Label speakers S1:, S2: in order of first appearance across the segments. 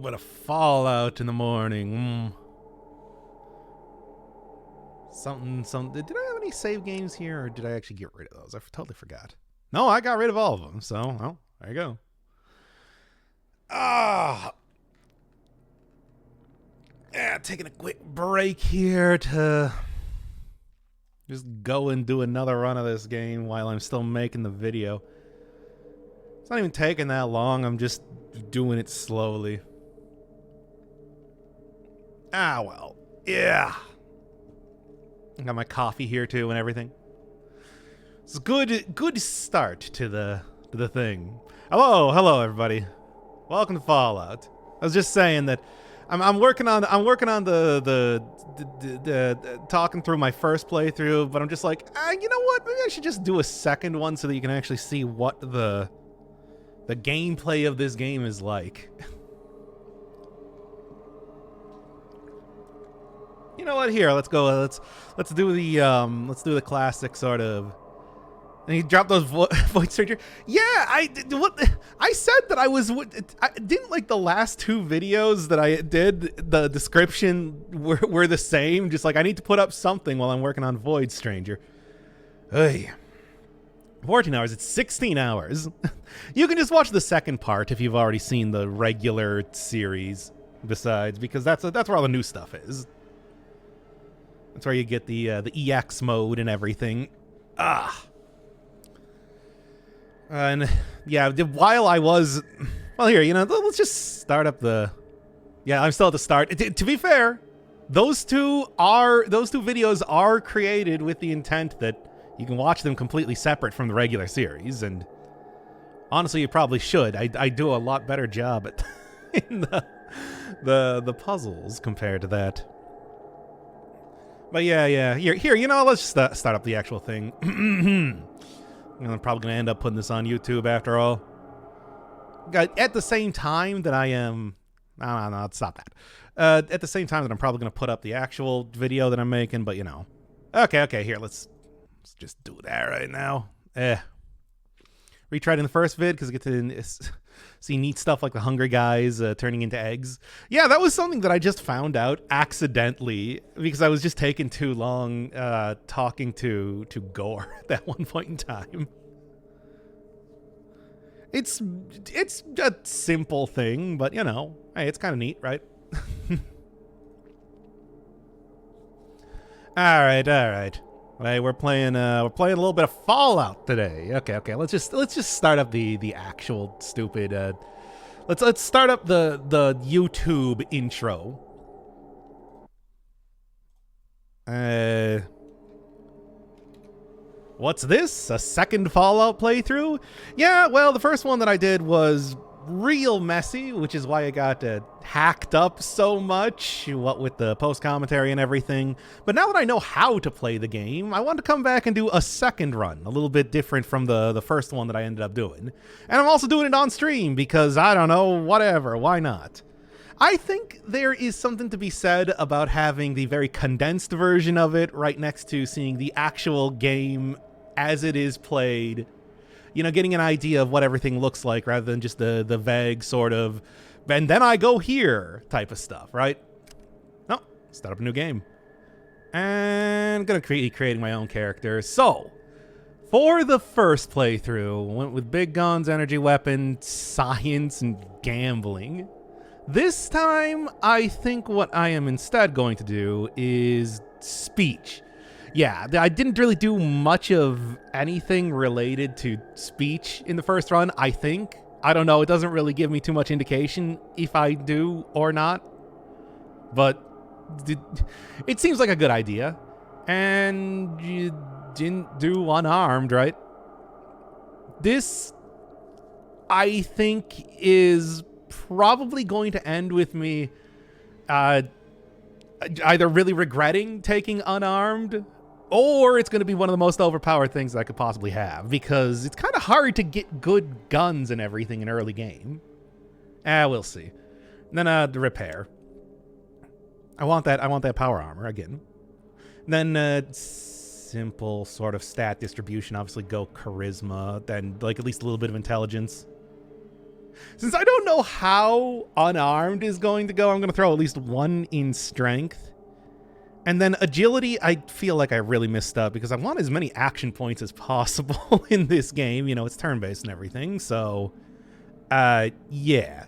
S1: bit of Fallout in the morning. Something. Did I have any save games here, or did I actually get rid of those? I totally forgot. No, I got rid of all of them. So, well, there you go. Yeah, taking a quick break here to just go and do another run of this game while I'm still making the video. It's not even taking that long. I'm just doing it slowly. Well. Yeah. I got my coffee here too and everything. It's a good start to the thing. Hello everybody. Welcome to Fallout. I was just saying that I'm working on the talking through my first playthrough, but I'm just like, you know what? Maybe I should just do a second one so that you can actually see what the gameplay of this game is like. You know what? Here, let's go. Let's do the classic sort of. And he dropped those voice stranger. Yeah, I said that I didn't like the last two videos that I did. The description were the same. Just like I need to put up something while I'm working on Void Stranger. Hey, 14 hours. It's 16 hours. You can just watch the second part if you've already seen the regular series. Besides, because that's where all the new stuff is. That's where you get the EX mode and everything. And yeah, while I was, well, here, you know, let's just start up the. Yeah, I'm still at the start. To be fair, those two videos are created with the intent that you can watch them completely separate from the regular series, and honestly, you probably should. I do a lot better job at in the puzzles compared to that. But yeah. Here, you know, let's just start up the actual thing. I'm probably going to end up putting this on YouTube after all. At the same time that I am... No, stop that. At the same time that I'm probably going to put up the actual video that I'm making, but you know. Okay, here, let's just do that right now. Retried in the first vid because I get to see neat stuff like the Hungry Guys turning into eggs. Yeah, that was something that I just found out accidentally because I was just taking too long talking to Gore at that one point in time. It's a simple thing, but you know, hey, it's kind of neat, right? All right. Hey, we're playing a little bit of Fallout today. Okay. Let's just start up the actual stupid. Let's start up the YouTube intro. What's this? A second Fallout playthrough? Yeah, well, the first one that I did was real messy, which is why I got hacked up so much, what with the post-commentary and everything. But now that I know how to play the game, I want to come back and do a second run, a little bit different from the first one that I ended up doing. And I'm also doing it on stream because, I don't know, whatever, why not? I think there is something to be said about having the very condensed version of it right next to seeing the actual game as it is played. You know, getting an idea of what everything looks like rather than just the vague sort of, and then I go here type of stuff, right? No, start up a new game. And I'm going to be creating my own character. So, for the first playthrough, went with big guns, energy weapons, science, and gambling. This time, I think what I am instead going to do is speech. Yeah, I didn't really do much of anything related to speech in the first run, I think. I don't know, it doesn't really give me too much indication if I do or not. But it seems like a good idea. And you didn't do unarmed, right? This, I think, is probably going to end with me either really regretting taking unarmed, or it's going to be one of the most overpowered things I could possibly have, because it's kind of hard to get good guns and everything in early game. We'll see. And then the repair. I want that power armor again. And then simple sort of stat distribution. Obviously, go charisma. Then like at least a little bit of intelligence. Since I don't know how unarmed is going to go, I'm going to throw at least 1 in strength. And then agility, I feel like I really missed up because I want as many action points as possible in this game. You know, it's turn-based and everything, so yeah.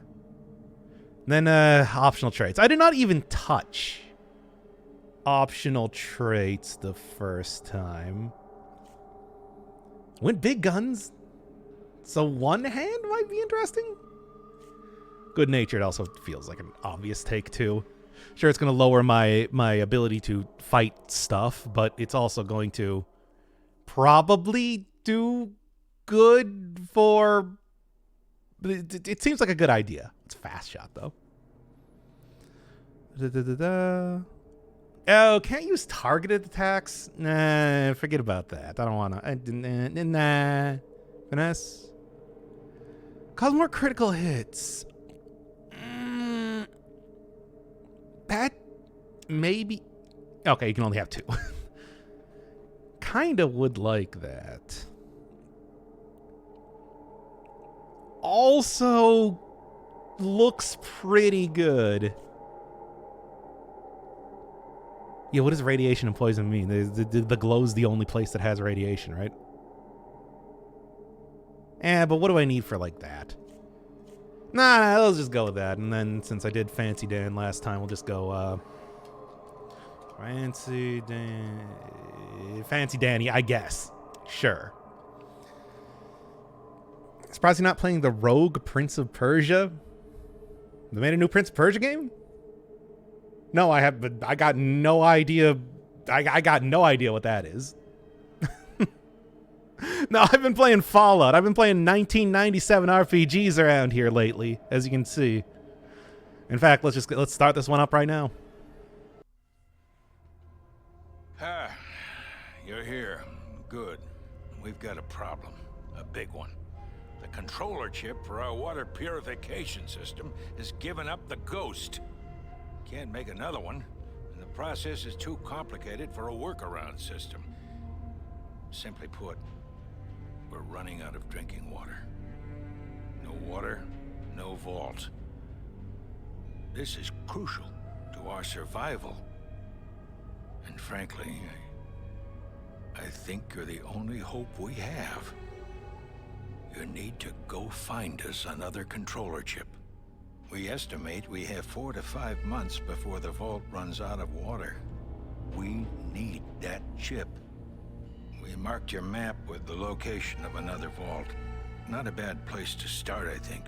S1: Then optional traits. I did not even touch optional traits the first time. Went big guns. So 1 hand might be interesting. Good natured also feels like an obvious take too. Sure, it's going to lower my ability to fight stuff, but it's also going to probably do good for... It seems like a good idea. It's a fast shot, though. Oh, can't use targeted attacks? Nah, forget about that. I don't want to... Nah. Finesse. Cause more critical hits. That maybe... Okay, you can only have 2. Kinda would like that. Also looks pretty good. Yeah, what does radiation and poison mean? The glow's the only place that has radiation, right? But what do I need for like that? Nah, let's just go with that. And then since I did Fancy Dan last time, we'll just go Fancy Danny, I guess. Sure. Surprised you're not playing the Rogue Prince of Persia. They made a new Prince of Persia game? No, I have, but I got no idea. I got no idea what that is. No, I've been playing Fallout. I've been playing 1997 RPGs around here lately, as you can see. In fact, let's start this one up right now.
S2: Ah, you're here. Good. We've got a problem. A big one. The controller chip for our water purification system has given up the ghost. Can't make another one, and the process is too complicated for a workaround system. Simply put, we're running out of drinking water. No water, no vault. This is crucial to our survival. And frankly, I think you're the only hope we have. You need to go find us another controller chip. We estimate we have 4 to 5 months before the vault runs out of water. We need that chip. We marked your map with the location of another vault. Not a bad place to start, I think.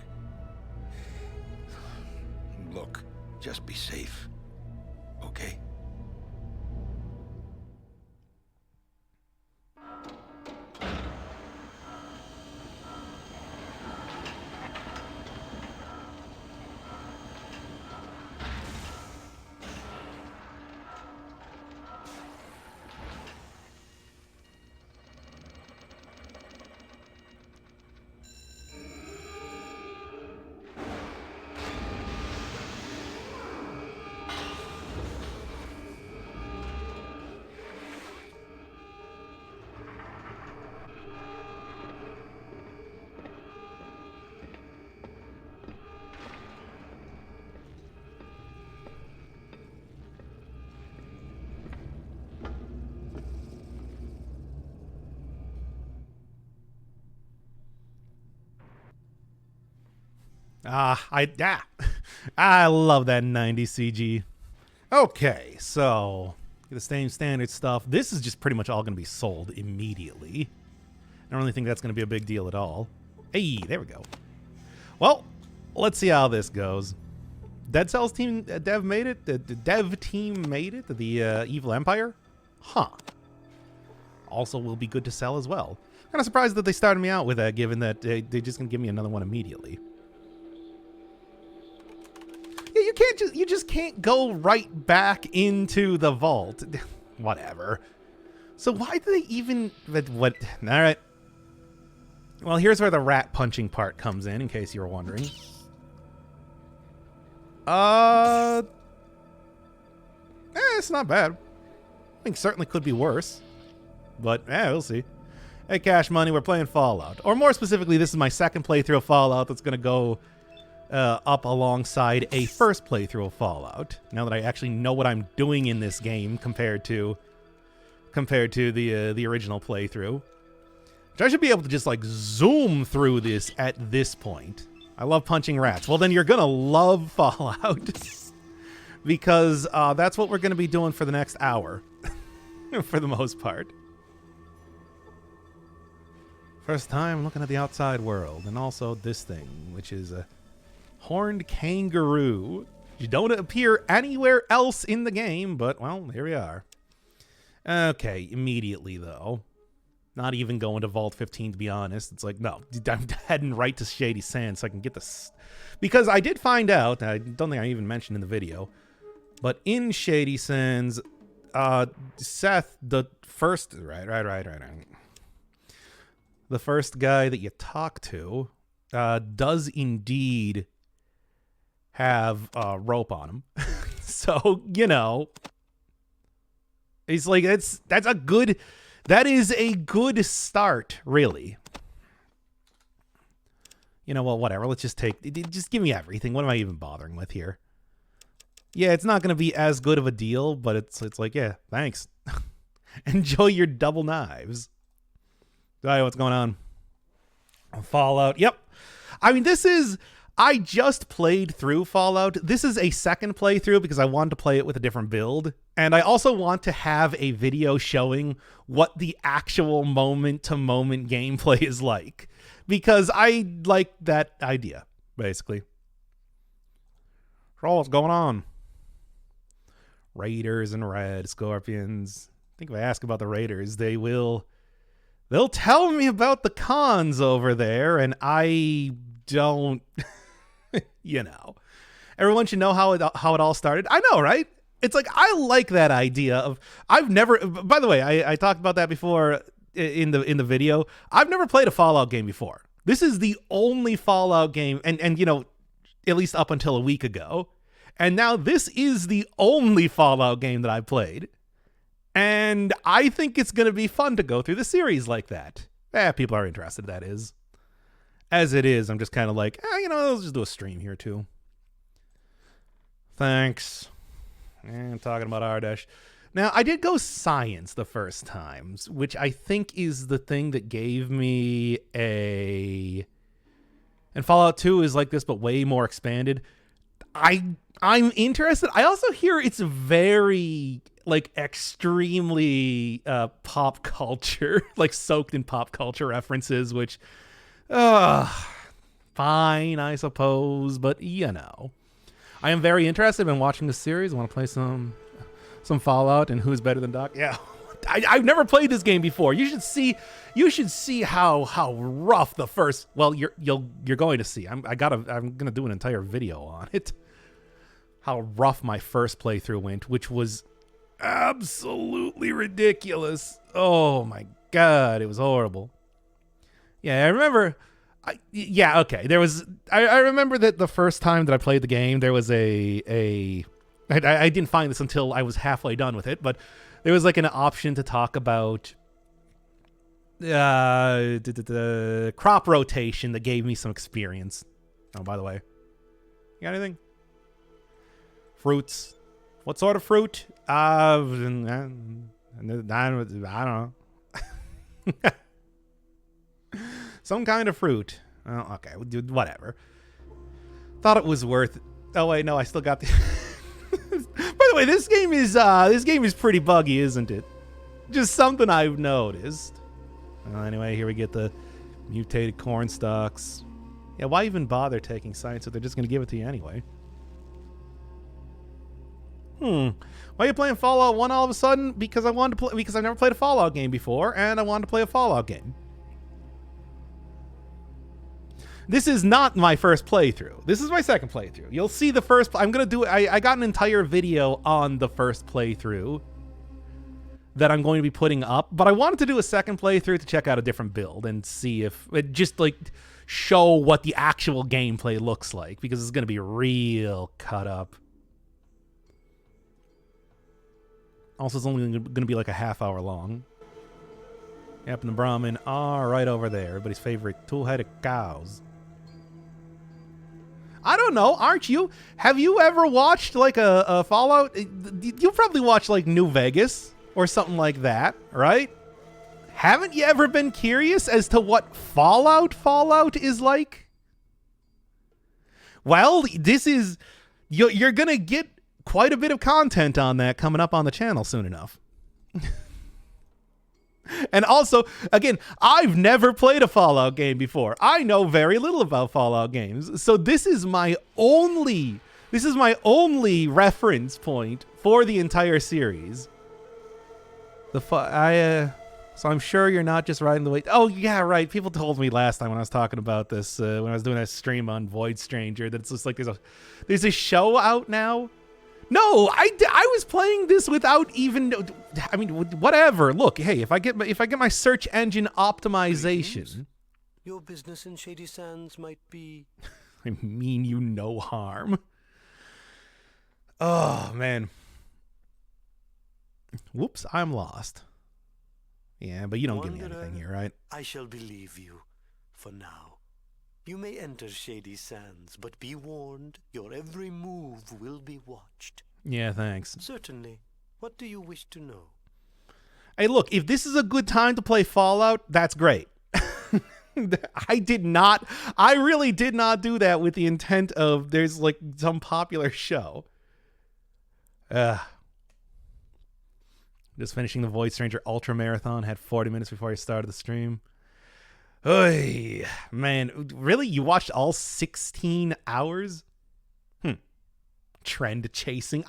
S2: Look, just be safe. Okay?
S1: I love that 90s CG. Okay, so the same standard stuff. This is just pretty much all going to be sold immediately. I don't really think that's going to be a big deal at all. Hey, there we go. Well, let's see how this goes. Dead Cells team dev made it. The dev team made it. The Evil Empire. Huh. Also will be good to sell as well. Kind of surprised that they started me out with that, given that they're just going to give me another one immediately. Yeah, you just can't go right back into the vault. Whatever. So why do they even... What? All right. Well, here's where the rat punching part comes in case you were wondering. It's not bad. I think certainly could be worse. But, we'll see. Hey, Cash Money, we're playing Fallout. Or more specifically, this is my second playthrough of Fallout that's going to go up alongside a first playthrough of Fallout. Now that I actually know what I'm doing in this game compared to the original playthrough. Which I should be able to just, like, zoom through this at this point. I love punching rats. Well, then you're going to love Fallout. Because that's what we're going to be doing for the next hour. For the most part. First time looking at the outside world, and also this thing, which is a horned kangaroo. You don't appear anywhere else in the game, but, well, here we are. Okay, immediately, though. Not even going to Vault 15, to be honest. It's like, no, I'm heading right to Shady Sands so I can get this. Because I did find out, I don't think I even mentioned in the video, but in Shady Sands, Seth, the first, right. The first guy that you talk to does indeed have rope on him. So, you know, he's like, that is a good start, really. You know, well, whatever. Let's just give me everything. What am I even bothering with here? Yeah, it's not going to be as good of a deal, but it's like, yeah, thanks. Enjoy your double knives. Hey, what's going on? Fallout. Yep. I mean, I just played through Fallout. This is a second playthrough because I wanted to play it with a different build. And I also want to have a video showing what the actual moment-to-moment gameplay is like. Because I like that idea, basically. So what's going on? Raiders and Red Scorpions. I think if I ask about the Raiders, they'll tell me about the cons over there, and I don't, you know. Everyone should know how it all started. I know, right? It's like, I like that idea of, by the way, I talked about that before in the video. I've never played a Fallout game before. This is the only Fallout game, and you know, at least up until a week ago. And now this is the only Fallout game that I've played. And I think it's going to be fun to go through the series like that. People are interested, that is. As it is, I'm just kind of like, you know, let's just do a stream here too. Thanks. And talking about Ardesh. Now, I did go science the first times, which I think is the thing that gave me a... And Fallout 2 is like this, but way more expanded. I'm interested. I also hear it's very, like, extremely pop culture, like soaked in pop culture references, which, fine, I suppose, but you know. I am very interested in watching this series. I want to play some Fallout and Who's Better Than Doc. Yeah, I've never played this game before. You should see how rough the first. Well, you're going to see. I'm gonna do an entire video on it. How rough my first playthrough went, which was absolutely ridiculous. Oh my god, it was horrible. Yeah, I remember. There was. I remember that the first time that I played the game, there was I didn't find this until I was halfway done with it, but there was like an option to talk about crop rotation that gave me some experience. Oh, by the way, you got anything? Fruits. What sort of fruit? I don't know. Some kind of fruit. Oh, okay, whatever. Thought it was worth. Oh wait, no, I still got the. By the way, this game is pretty buggy, isn't it? Just something I've noticed. Well, anyway, here we get the mutated corn stalks. Yeah, why even bother taking science if they're just gonna give it to you anyway? Why are you playing Fallout 1 all of a sudden? Because I wanted to play. Because I've never played a Fallout game before, and I wanted to play a Fallout game. This is not my first playthrough. This is my second playthrough. You'll see the first. I'm gonna do. I got an entire video on the first playthrough that I'm going to be putting up, but I wanted to do a second playthrough to check out a different build and see if it just like show what the actual gameplay looks like, because it's gonna be real cut up. Also, it's only going to be like a half hour long. Yep, and the Brahmin are right over there. Everybody's favorite two-headed cows. I don't know, aren't you? Have you ever watched like a Fallout? You probably watched like New Vegas or something like that, right? Haven't you ever been curious as to what Fallout is like? Well, this is... You're going to get quite a bit of content on that coming up on the channel soon enough. And also, again, I've never played a Fallout game before. I know very little about Fallout games. So this is my only reference point for the entire series. So I'm sure you're not just riding the wave. Oh, yeah, right. People told me last time when I was talking about this, when I was doing that stream on Void Stranger, that it's just like there's a show out now. No, I was playing this without even... I mean, whatever. Look, hey, if I get my search engine optimization...
S3: Your business in Shady Sands might be...
S1: I mean you no harm. Oh, man. Whoops, I'm lost. Yeah, but you don't give me anything here, right?
S3: I shall believe you for now. You may enter Shady Sands, but be warned, your every move will be watched.
S1: Yeah, thanks.
S3: Certainly. What do you wish to know?
S1: Hey, look, if this is a good time to play Fallout, that's great. I really did not do that with the intent of there's like some popular show. Just finishing the Void Stranger Ultra Marathon, had 40 minutes before I started the stream. Oy, man, really? You watched all 16 hours? Trend chasing.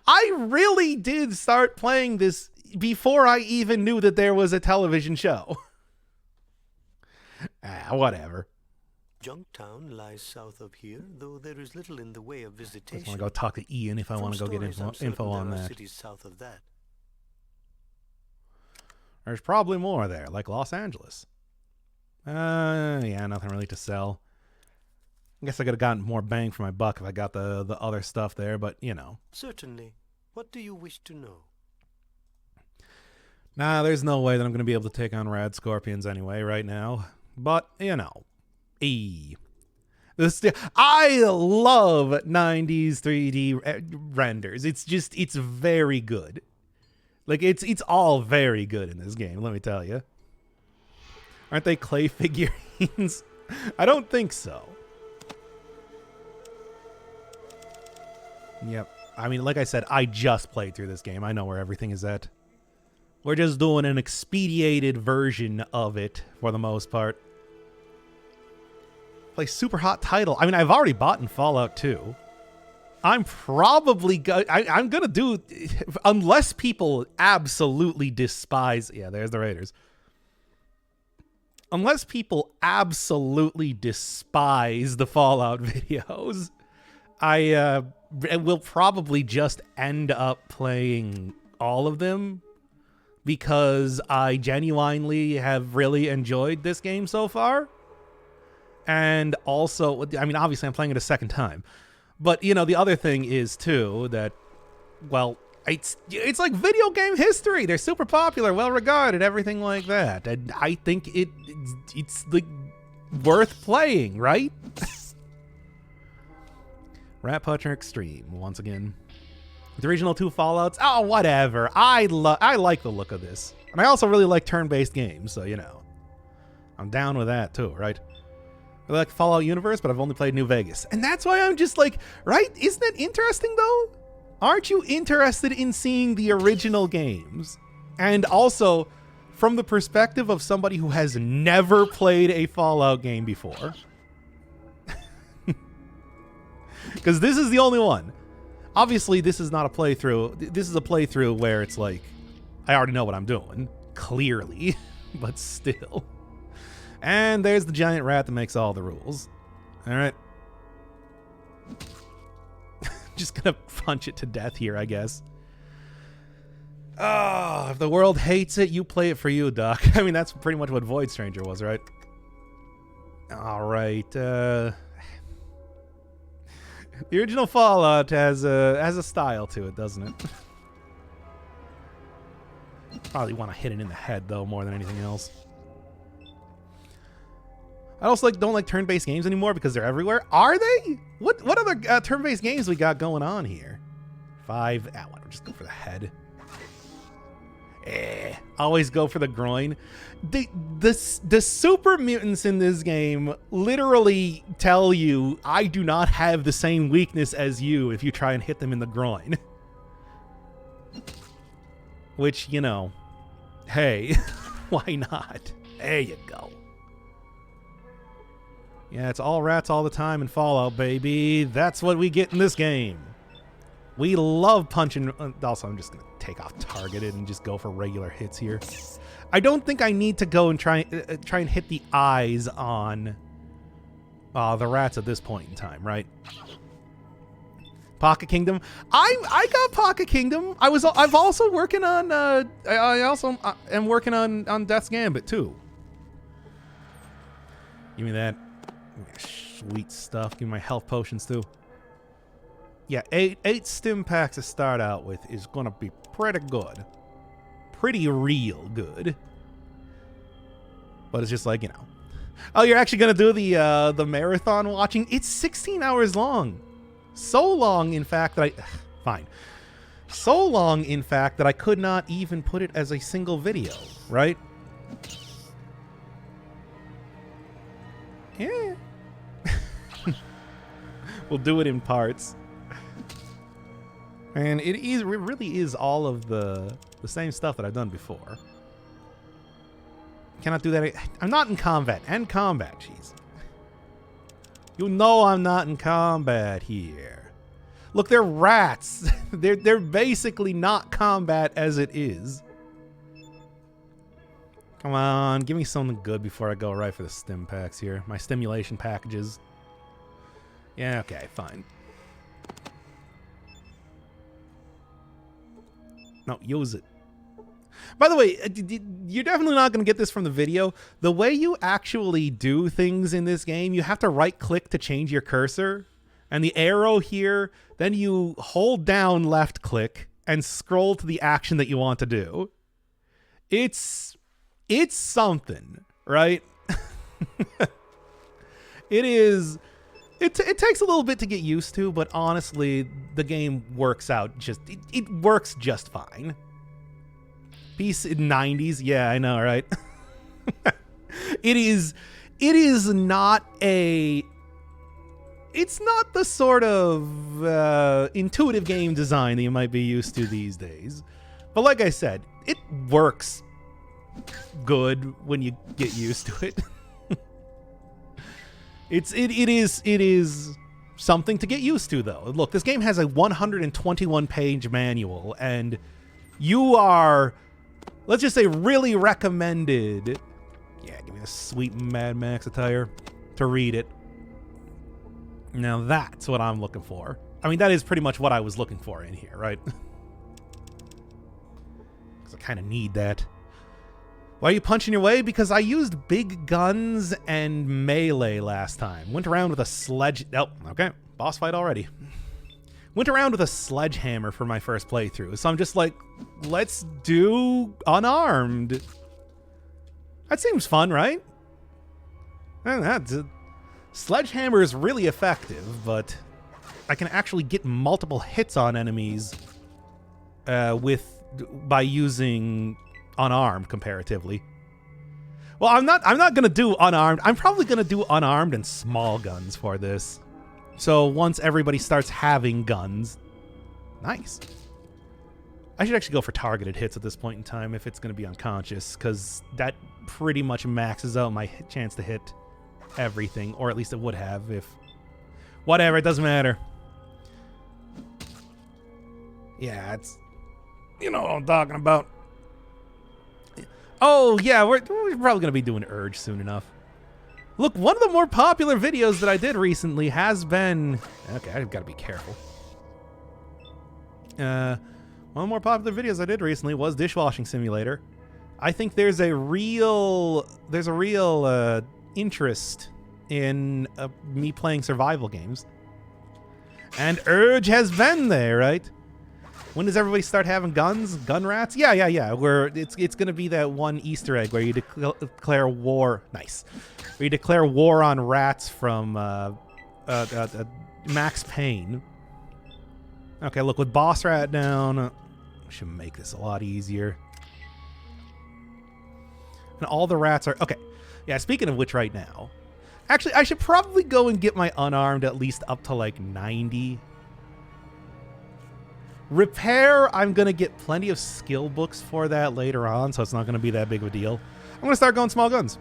S1: I really did start playing this before I even knew that there was a television show. Whatever.
S3: Junktown lies south of here, though there is little in the way of visitation.
S1: I want to go talk to Ian if I want to go get info on that.
S3: Cities south of that.
S1: There's probably more there, like Los Angeles. Yeah, nothing really to sell. I guess I could have gotten more bang for my buck if I got the other stuff there, but, you know.
S3: Certainly. What do you wish to know?
S1: Nah, there's no way that I'm going to be able to take on Rad Scorpions anyway right now. But, you know. I love 90s 3D renders. It's very good. Like, it's all very good in this game, let me tell you. Aren't they clay figurines? I don't think so. Yep. I mean, like I said, I just played through this game. I know where everything is at. We're just doing an expedited version of it for the most part. Play super hot title. I mean, I've already bought in Fallout 2. I'm probably I'm gonna do, unless people absolutely despise. Yeah, there's the Raiders. Unless people absolutely despise the Fallout videos, I will probably just end up playing all of them because I genuinely have really enjoyed this game so far. And also, I mean, obviously I'm playing it a second time. But, you know, the other thing is, too, that, well, it's like video game history. They're super popular, well-regarded, everything like that. And I think it's like, worth playing, right? Rat Puncher Extreme, once again. The original 2 Fallouts, oh, whatever. I like the look of this. And I also really like turn-based games, so, you know. I'm down with that, too, right? I like Fallout universe, but I've only played New Vegas. And that's why I'm just like, right? Isn't it interesting, though? Aren't you interested in seeing the original games? And also, from the perspective of somebody who has never played a Fallout game before. Because this is the only one. Obviously, this is not a playthrough. This is a playthrough where it's like, I already know what I'm doing. Clearly. But still. And there's the giant rat that makes all the rules. All right. Just gonna punch it to death here, I guess. Oh, if the world hates it, you play it for you, Doc. I mean, that's pretty much what Void Stranger was, right? All right. The original Fallout has a style to it, doesn't it? Probably want to hit it in the head, though, more than anything else. I also don't like turn-based games anymore because they're everywhere. Are they? What other turn-based games we got going on here? 5. Ah, why don't we just go for the head? Always go for the groin. The super mutants in this game literally tell you, I do not have the same weakness as you if you try and hit them in the groin. Which, you know, hey, why not? There you go. Yeah, it's all rats all the time in Fallout, baby. That's what we get in this game. We love punching. Also, I'm just going to take off targeted and just go for regular hits here. I don't think I need to go and try and hit the eyes on the rats at this point in time, right? Pocket Kingdom. I got Pocket Kingdom. I've also working on I also am working on Death's Gambit too. Give me that. Sweet stuff. Give me my health potions too. Yeah, 8 stim packs to start out with is gonna be pretty good. Pretty real good. But it's just like, you know. Oh, you're actually gonna do the marathon watching? It's 16 hours long. So long, in fact, that fine. So long, in fact, that I could not even put it as a single video, right? Yeah. We'll do it in parts. And it really is all of the same stuff that I've done before. Cannot do that. I'm not in combat. End combat, jeez. You know I'm not in combat here. Look, they're rats. They're basically not combat as it is. Come on, give me something good before I go right for the stim packs here. My stimulation packages. Yeah, okay, fine. No, use it. By the way, you're definitely not going to get this from the video. The way you actually do things in this game, you have to right-click to change your cursor. And the arrow here, then you hold down left-click and scroll to the action that you want to do. It's something, right? It is... It takes a little bit to get used to, but honestly, the game works out just... It works just fine. Peace in 90s? Yeah, I know, right? It is not a... It's not the sort of intuitive game design that you might be used to these days. But like I said, it works good when you get used to it. It is something to get used to, though. Look, this game has a 121-page manual, and you are, let's just say, really recommended. Yeah, give me the sweet Mad Max attire to read it. Now that's what I'm looking for. I mean, that is pretty much what I was looking for in here, right? Because I kind of need that. Why are you punching your way? Because I used big guns and melee last time. Went around with a sledge... Oh, okay. Boss fight already. Went around with a sledgehammer for my first playthrough. So I'm just like, let's do unarmed. That seems fun, right? Sledgehammer is really effective, but I can actually get multiple hits on enemies by using... unarmed comparatively. Well, I'm not gonna do unarmed. I'm probably gonna do unarmed and small guns for this. So once everybody starts having guns, nice. I should actually go for targeted hits at this point in time if it's gonna be unconscious, because that pretty much maxes out my chance to hit everything, or at least it would have if... Whatever, it doesn't matter. Yeah, it's... You know what I'm talking about. Oh, yeah, we're probably going to be doing Urge soon enough. Look, one of the more popular videos that I did recently has been... Okay, I've got to be careful. One of the more popular videos I did recently was Dishwashing Simulator. I think there's a real interest in me playing survival games. And Urge has been there, right? When does everybody start having guns? Gun rats? Yeah. Where it's gonna be that one Easter egg where you declare war. Nice. Where you declare war on rats from Max Payne. Okay, look, with boss rat down, should make this a lot easier. And all the rats are okay. Yeah. Speaking of which, right now, actually, I should probably go and get my unarmed at least up to like 90. Repair, I'm going to get plenty of skill books for that later on, so it's not going to be that big of a deal. I'm going to start going small guns.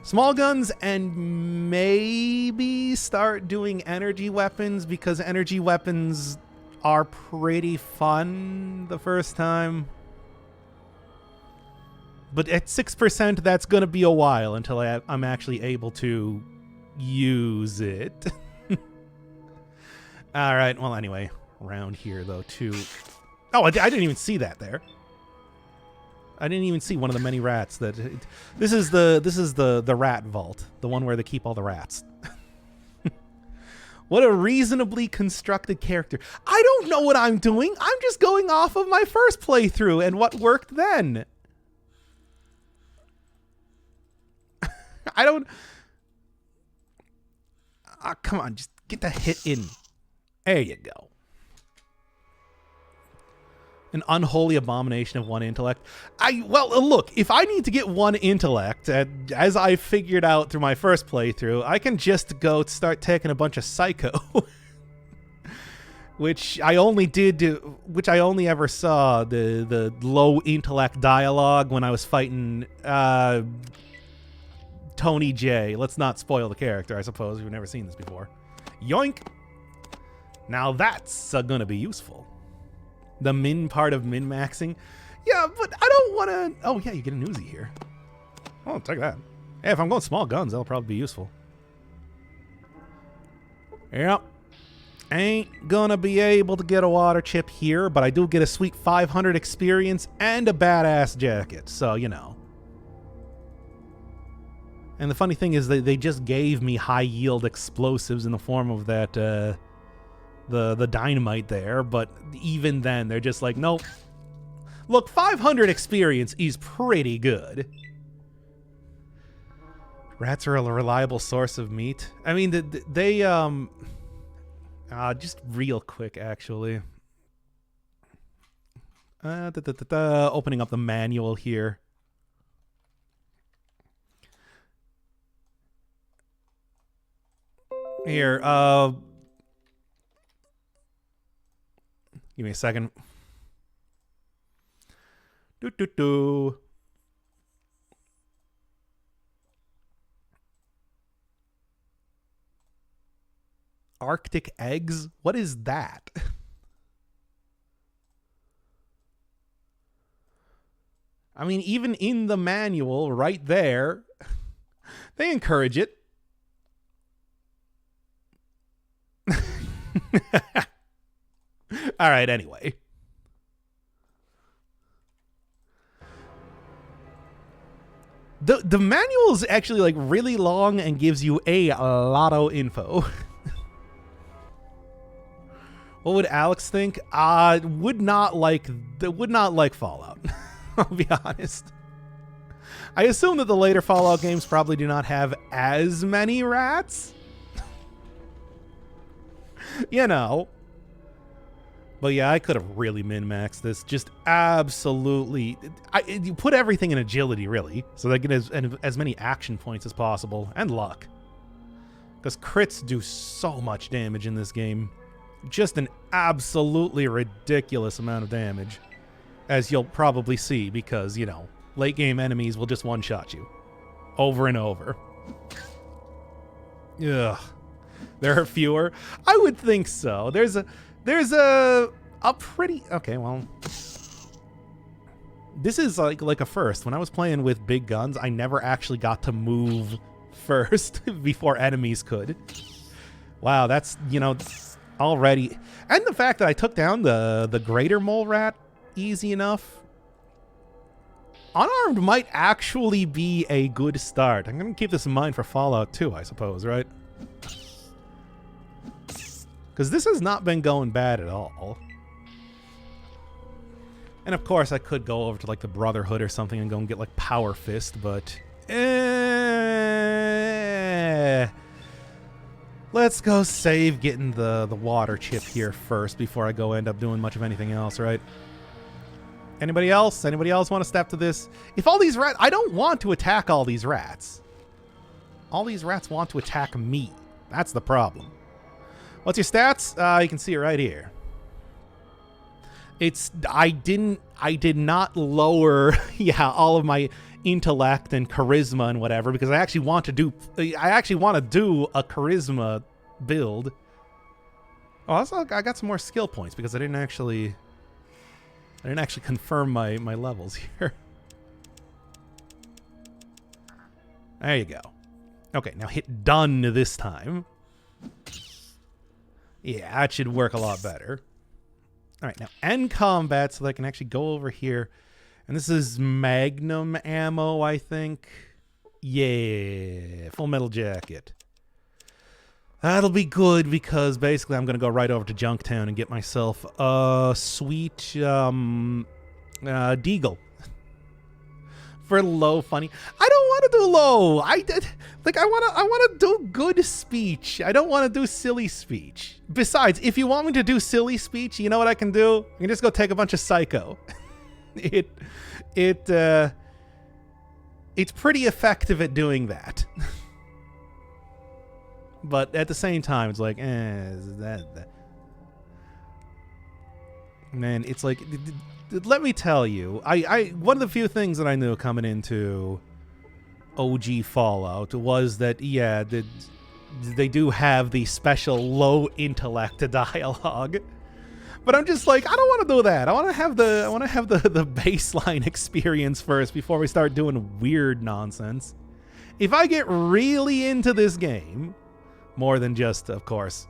S1: Small guns, and maybe start doing energy weapons, because energy weapons are pretty fun the first time. But at 6%, that's going to be a while until I'm actually able to use it. All right, well, anyway. Around here, though, too. Oh, I didn't even see that there. I didn't even see one of the many rats that. This is the rat vault, the one where they keep all the rats. What a reasonably constructed character. I don't know what I'm doing. I'm just going off of my first playthrough and what worked then. I don't. Come on, just get the hit in. There you go. An unholy abomination of one intellect. Well, look, if I need to get one intellect, as I figured out through my first playthrough, I can just go start taking a bunch of psycho. Which I only ever saw the low intellect dialogue when I was fighting Tony J. Let's not spoil the character, I suppose. You've never seen this before. Yoink! Now that's gonna be useful. The min part of min-maxing. Yeah, but I don't want to... Oh, yeah, you get an Uzi here. Oh, take that. Hey, if I'm going small guns, that'll probably be useful. Yep. Ain't gonna be able to get a water chip here, but I do get a sweet 500 experience and a badass jacket, so, you know. And the funny thing is that they just gave me high-yield explosives in the form of that, the dynamite there, but even then, they're just like, nope. Look, 500 experience is pretty good. Rats are a reliable source of meat. I mean, they just real quick, actually. Opening up the manual here. Here, give me a second. Arctic eggs? What is that? I mean, even in the manual right there, they encourage it. All right, anyway. The manual is actually like really long and gives you a lot of info. What would Alex think? Would not like Fallout. I'll be honest. I assume that the later Fallout games probably do not have as many rats. You know. But yeah, I could have really min-maxed this. Just absolutely. You put everything in agility, really. So they get as many action points as possible. And luck. Because crits do so much damage in this game. Just an absolutely ridiculous amount of damage. As you'll probably see, because, you know, late game enemies will just one-shot you. Over and over. Ugh. There are fewer? I would think so. There's a pretty... Okay, well... This is like a first. When I was playing with big guns, I never actually got to move first before enemies could. Wow, that's, you know, already... And the fact that I took down the greater mole rat easy enough. Unarmed might actually be a good start. I'm going to keep this in mind for Fallout 2, I suppose, right? Because this has not been going bad at all. And of course, I could go over to like the Brotherhood or something and go and get like Power Fist, but let's go save getting the water chip here first before I go end up doing much of anything else, right? Anybody else? Anybody else want to step to this? If all these rats... I don't want to attack all these rats. All these rats want to attack me. That's the problem. What's your stats? You can see it right here. It's... I did not lower, yeah, all of my intellect and charisma and whatever, because I actually want to do... I actually want to do a charisma build. Oh, also, I got some more skill points because I didn't actually confirm my levels here. There you go. Okay, now hit done this time. Yeah, that should work a lot better. All right, now end combat so that I can actually go over here. And this is Magnum ammo, I think. Yeah, Full Metal Jacket. That'll be good because basically I'm going to go right over to Junktown and get myself a sweet Deagle. For low funny. I don't want to do low. I want to do good speech. I don't want to do silly speech. Besides, if you want me to do silly speech, you know what I can do? I can just go take a bunch of Psycho. It's pretty effective at doing that. But at the same time, it's like, that. Man, it's like, let me tell you, one of the few things that I knew coming into OG Fallout was that, yeah, they do have the special low intellect dialogue. But I'm just like, I don't want to do that. I want to have the baseline experience first before we start doing weird nonsense. If I get really into this game, more than just, of course,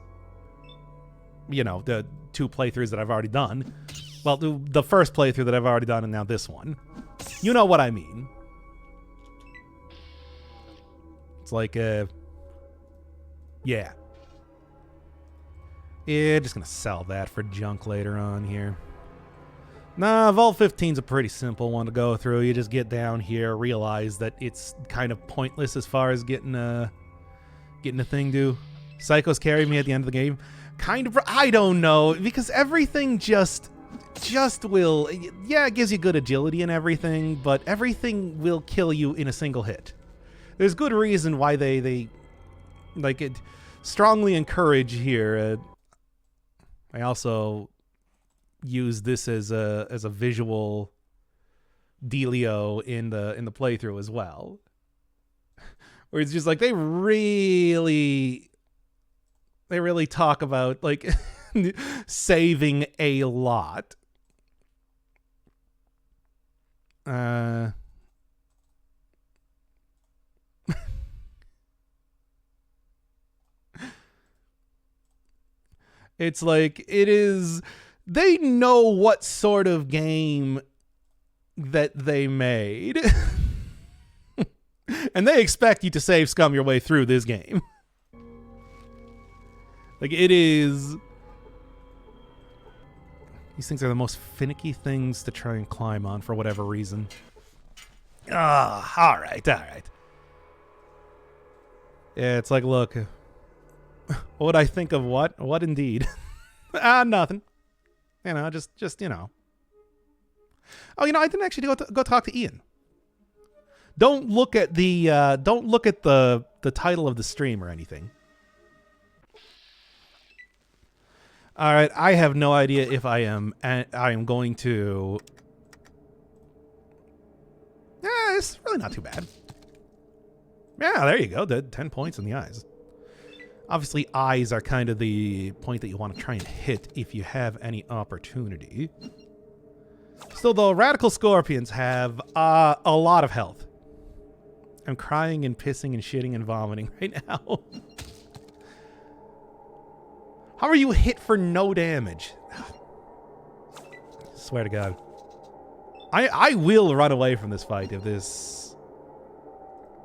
S1: you know, the 2 playthroughs that I've already done. Well, the first playthrough that I've already done and now this one. You know what I mean. It's like, yeah. Yeah, just gonna sell that for junk later on here. Nah, Vault 15's a pretty simple one to go through. You just get down here, realize that it's kind of pointless as far as getting a thing to. Psychos carry me at the end of the game. Kind of, I don't know, because everything just will, yeah, it gives you good agility and everything, but everything will kill you in a single hit. There's good reason why they like it strongly encourage here. I also use this as a visual dealio in the playthrough as well. Where it's just like they really talk about like saving a lot. It's like they know what sort of game that they made. And they expect you to save scum your way through this game. Like, it is... These things are the most finicky things to try and climb on for whatever reason. Ah, all right. Yeah, it's like, look... What would I think of what? What indeed? Nothing. You know, just, you know. Oh, you know, I didn't actually go talk to Ian. Don't look at the title of the stream or anything. All right, I have no idea if I am going to. Yeah, it's really not too bad. Yeah, there you go. 10 points in the eyes. Obviously, eyes are kind of the point that you want to try and hit if you have any opportunity. Still, though, Radical Scorpions have a lot of health. I'm crying and pissing and shitting and vomiting right now. How are you hit for no damage? Swear to God. I will run away from this fight if this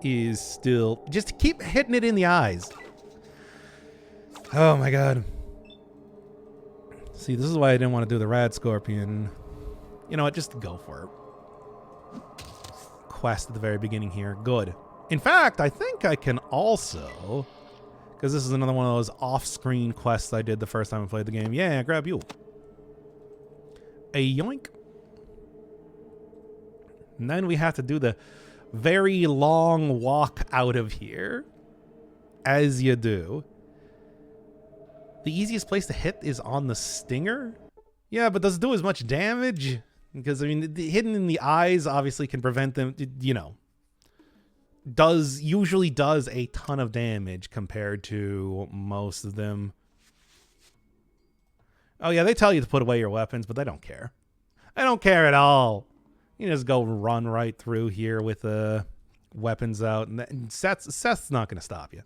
S1: is still... Just keep hitting it in the eyes. Oh my God. See, this is why I didn't want to do the Rad Scorpion You know what? Just go for it. Quest at the very beginning here. Good. In fact, I think I can also, because this is another one of those off-screen quests I did the first time I played the game. Yeah, grab you. A yoink. And then we have to do the very long walk out of here. As you do. The easiest place to hit is on the stinger? Yeah, but does it do as much damage? Because, I mean, hidden in the eyes obviously can prevent them, you know. Usually does a ton of damage compared to most of them. Oh, yeah, they tell you to put away your weapons, but they don't care. They don't care at all. You just go run right through here with weapons out, and Seth's not going to stop you.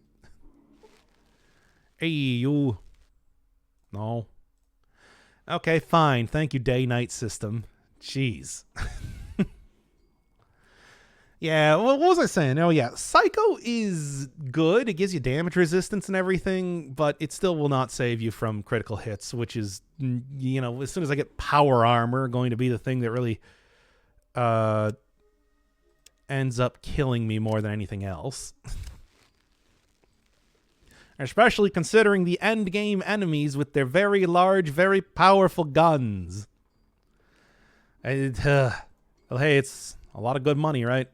S1: Hey, you. No. Okay, fine. Thank you, day-night system. Jeez. Yeah, what was I saying? Oh, yeah. Psycho is good. It gives you damage resistance and everything, but it still will not save you from critical hits, which is, you know, as soon as I get power armor, going to be the thing that really ends up killing me more than anything else. Especially considering the end game enemies with their very large, very powerful guns. Well, hey, it's a lot of good money, right?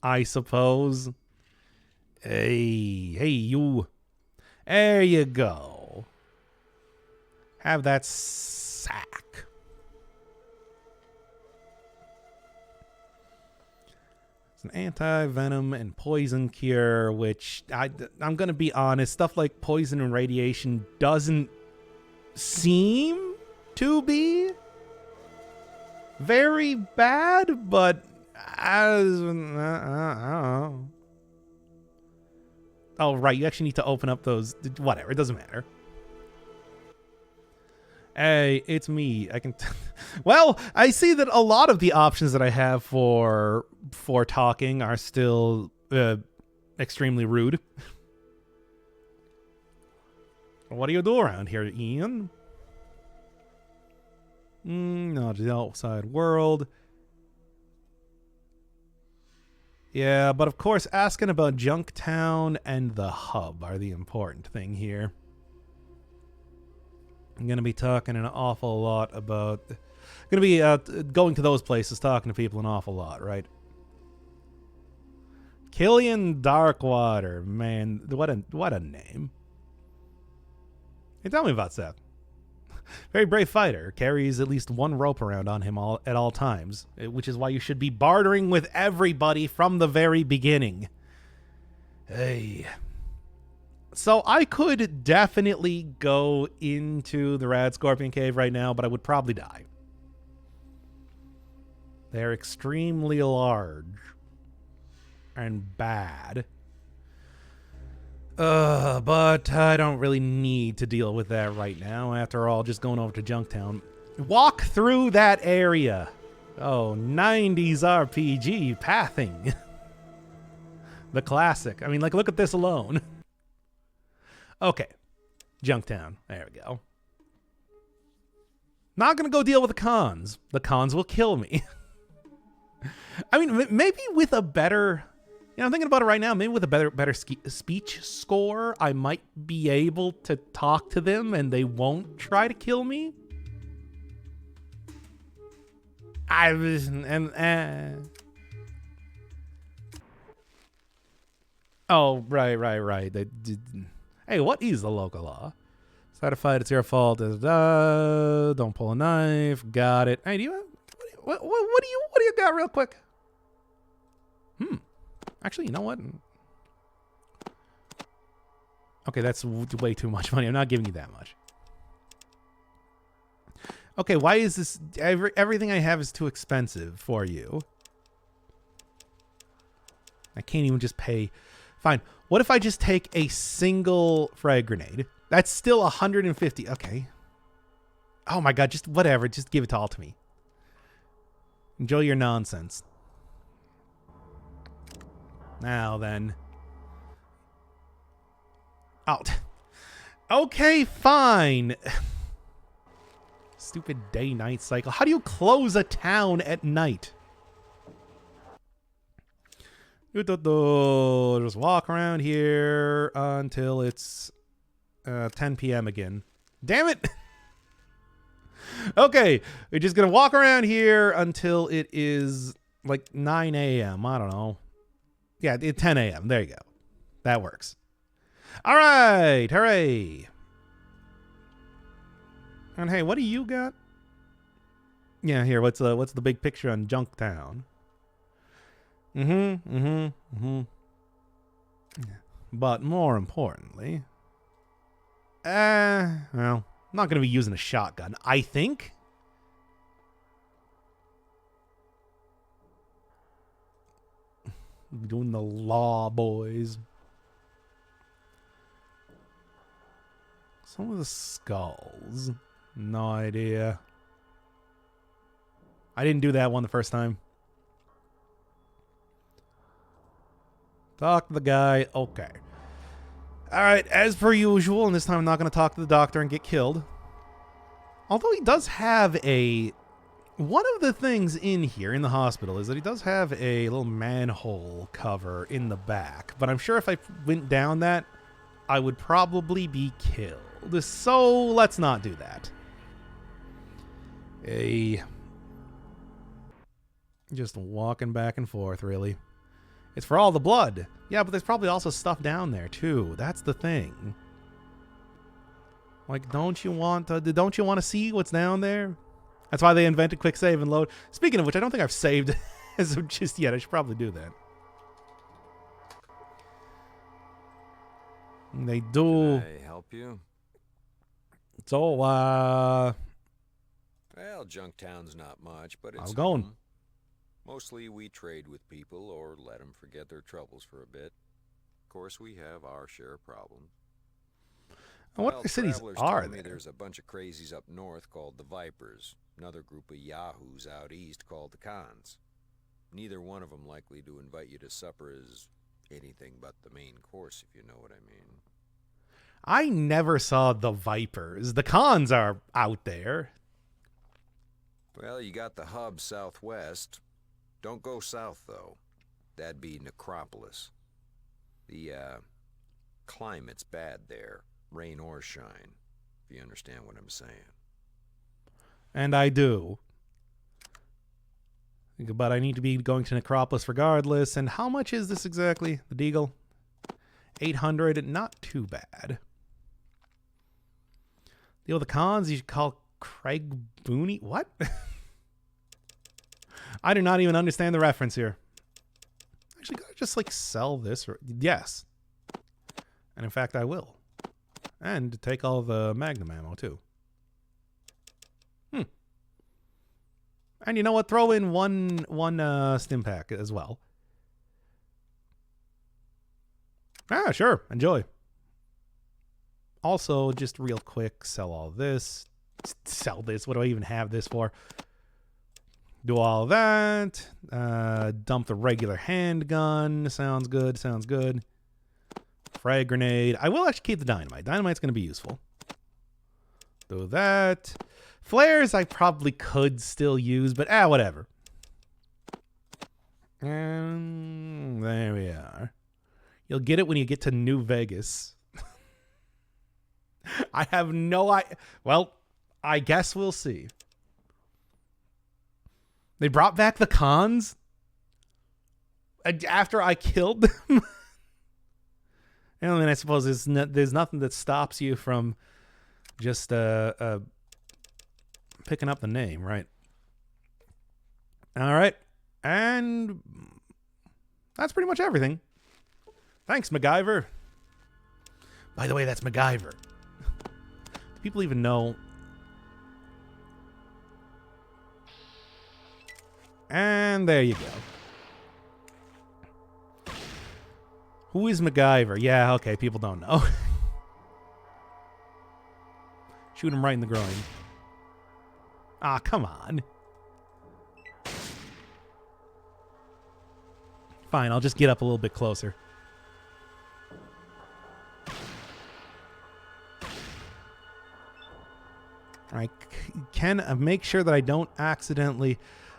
S1: I suppose. Hey, you. There you go. Have that sack. It's an anti-venom and poison cure, which I'm going to be honest, stuff like poison and radiation doesn't seem to be very bad, but I don't know. Oh, right. You actually need to open up those. Whatever. It doesn't matter. Hey, it's me. I can. Well, I see that a lot of the options that I have for talking are still extremely rude. What do you do around here, Ian? No, the outside world. Yeah, but of course, asking about Junktown and the hub are the important thing here. I'm going to be talking an awful lot about... going to be going to those places, talking to people an awful lot, right? Killian Darkwater, man, what a name. Hey, tell me about Seth. Very brave fighter, carries at least one rope around on him at all times, which is why you should be bartering with everybody from the very beginning. Hey. So I could definitely go into the Rad Scorpion Cave right now, but I would probably die. They're extremely large and bad. But I don't really need to deal with that right now. After all, just going over to Junktown. Walk through that area. Oh, 90s RPG pathing. The classic. I mean, like, look at this alone. Okay. Junktown. There we go. Not going to go deal with the cons. The cons will kill me. I mean, maybe with a better... You know, I'm thinking about it right now. Maybe with a better speech score, I might be able to talk to them and they won't try to kill me. Oh, right. Hey, what is the local law? Certified, it's your fault. Don't pull a knife. Got it. Hey, what do you got real quick? Actually, you know what? Okay, that's way too much money. I'm not giving you that much. Okay, why is this... Everything I have is too expensive for you. I can't even just pay... Fine. What if I just take a single frag grenade? That's still 150. Okay. Oh my god, just whatever. Just give it all to me. Enjoy your nonsense. Now then. Oh. Okay, fine. Stupid day-night cycle. How do you close a town at night? Just walk around here until it's 10 p.m. again. Damn it! Okay, we're just gonna walk around here until it is like 9 a.m. I don't know. Yeah, 10 a.m. There you go. That works. All right, hooray! And hey, what do you got? Yeah, here. What's the big picture on Junktown? But more importantly, well, I'm not going to be using a shotgun, I think. Doing the law, boys. Some of the skulls. No idea. I didn't do that one the first time. Talk to the guy. Okay. All right, as per usual, and this time I'm not going to talk to the doctor and get killed. Although he does have a... One of the things in here, in the hospital, is that he does have a little manhole cover in the back. But I'm sure if I went down that, I would probably be killed. So let's not do that. Just walking back and forth, really. It's for all the blood. Yeah, but there's probably also stuff down there too. That's the thing. Like, don't you want to see what's down there? That's why they invented quick save and load. Speaking of which, I don't think I've saved as of just yet. I should probably do that. They do.
S4: Can I help you?
S1: So,
S4: Well, Junktown's not much, but it's
S1: how's it going?
S4: home. Mostly we trade with people or let them forget their troubles for a bit. Of course, we have our share of problems.
S1: What other cities
S4: travelers
S1: are
S4: tell me
S1: there?
S4: There's a bunch of crazies up north called the Vipers. Another group of yahoos out east called the Cons. Neither one of them likely to invite you to supper as anything but the main course, if you know what I mean.
S1: I never saw the Vipers. The Cons are out there.
S4: Well, you got the hub southwest. Don't go south, though. That'd be Necropolis. The, climate's bad there. Rain or shine, if you understand what I'm saying.
S1: And I do. But I need to be going to Necropolis regardless. And how much is this exactly? The Deagle? 800. Not too bad. Deal with the Cons. You should call Craig Booney. What? I do not even understand the reference here. Actually, could I just like sell this? Yes. And in fact, I will. And take all the Magnum ammo too. And you know what? Throw in one stim pack as well. Ah, sure. Enjoy. Also, just real quick, sell all this. Sell this. What do I even have this for? Do all that. Dump the regular handgun. Sounds good. Sounds good. Frag grenade. I will actually keep the dynamite. Dynamite's going to be useful. Do that. Flares I probably could still use, but whatever. And there we are. You'll get it when you get to New Vegas. I have no idea. Well, I guess we'll see. They brought back the Cons after I killed them. And then I suppose there's nothing that stops you from just picking up the name, right? All right. And that's pretty much everything. Thanks, MacGyver. By the way, that's MacGyver. Do people even know? And there you go. Who is MacGyver? Yeah, okay, people don't know. Shoot him right in the groin. Ah, come on. Fine, I'll just get up a little bit closer. All right, can make sure that I don't accidentally...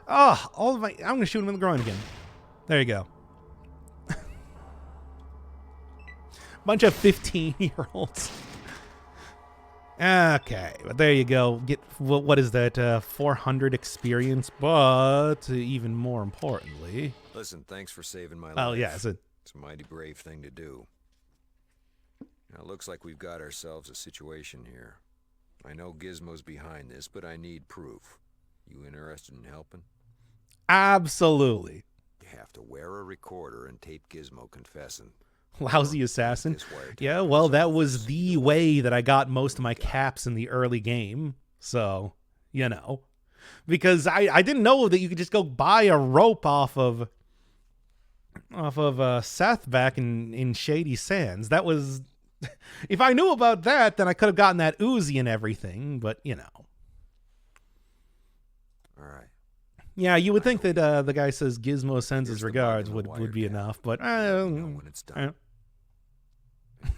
S1: Oh, all of my... I'm going to shoot him in the groin again. There you go. Bunch of 15-year-olds. Okay, but there you go. Get what is that? 400 experience, but even more importantly...
S4: Listen, thanks for saving my life.
S1: Oh, yeah.
S4: It's a mighty brave thing to do. Now, it looks like we've got ourselves a situation here. I know Gizmo's behind this, but I need proof. You interested in helping?
S1: Absolutely.
S4: You have to wear a recorder and tape Gizmo confessing.
S1: Lousy assassin. Yeah, well, that was the way that I got most of my caps in the early game. So, you know. Because I didn't know that you could just go buy a rope off of Seth back in Shady Sands. That was... If I knew about that, then I could have gotten that Uzi and everything, but, you know.
S4: All right.
S1: Yeah, you would think that the guy says Gizmo sends his regards would be enough, but...
S4: when it's done.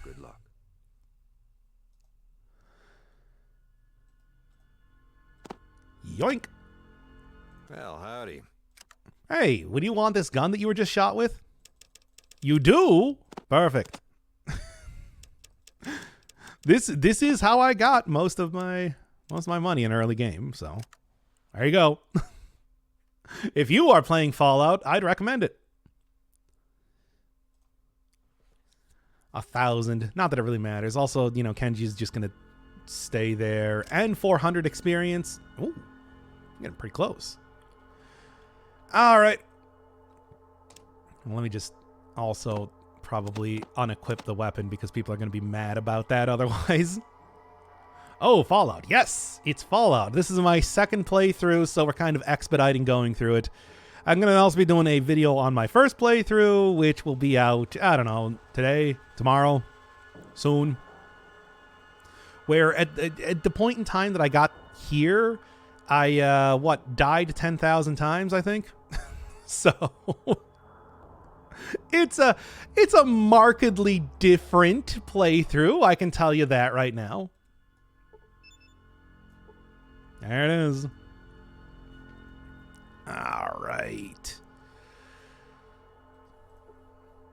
S4: Good luck.
S1: Yoink.
S4: Well, howdy.
S1: Hey, would you want this gun that you were just shot with? You do? Perfect. This is how I got most of my money in an early game, so there you go. If you are playing Fallout, I'd recommend it. 1,000. Not that it really matters. Also, you know, Kenji's just gonna stay there. And 400 experience. Ooh, getting pretty close. All right. Let me just also probably unequip the weapon because people are going to be mad about that otherwise. Oh, Fallout. Yes, it's Fallout. This is my second playthrough, so we're kind of expediting going through it. I'm going to also be doing a video on my first playthrough, which will be out, I don't know, today, tomorrow, soon. Where at the point in time that I got here, I, died 10,000 times, I think. So... It's a markedly different playthrough, I can tell you that right now. There it is. All right.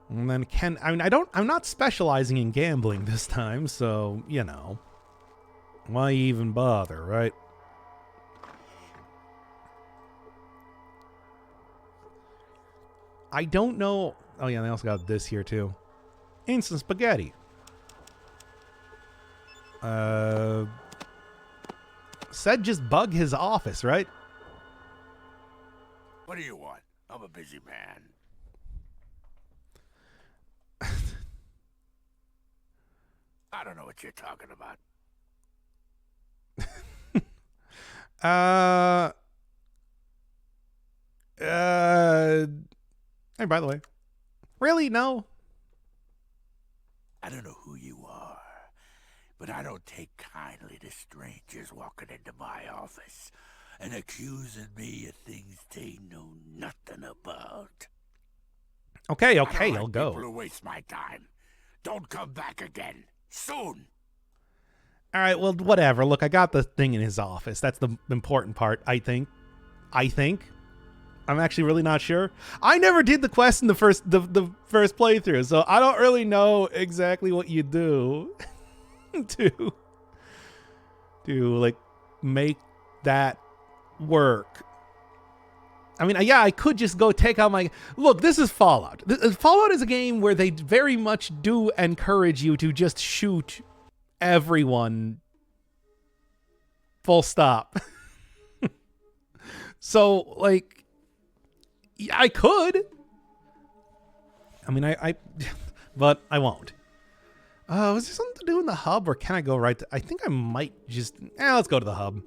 S1: And then I'm not specializing in gambling this time, so, you know. Why even bother, right? I don't know. Oh, yeah, they also got this here, too. Instant spaghetti. Said just bug his office, right?
S2: What do you want? I'm a busy man. I don't know what you're talking about.
S1: Hey, by the way. Really? No?
S2: I don't know who you are, but I don't take kindly to strangers walking into my office and accusing me of things they know nothing about.
S1: Okay,
S2: I don't
S1: I'll
S2: like
S1: go.
S2: people who waste my time. Don't come back again. Soon.
S1: All right, well, whatever. Look, I got the thing in his office. That's the important part, I think. I'm actually really not sure. I never did the quest in the first playthrough, so I don't really know exactly what you do to like make that work. I mean, yeah, I could just go take out my... Look, this is Fallout. Fallout is a game where they very much do encourage you to just shoot everyone. Full stop. So, like, I could. I mean, I but I won't. Was there something to do in the hub, or can I go right to... I think I might just... let's go to the hub.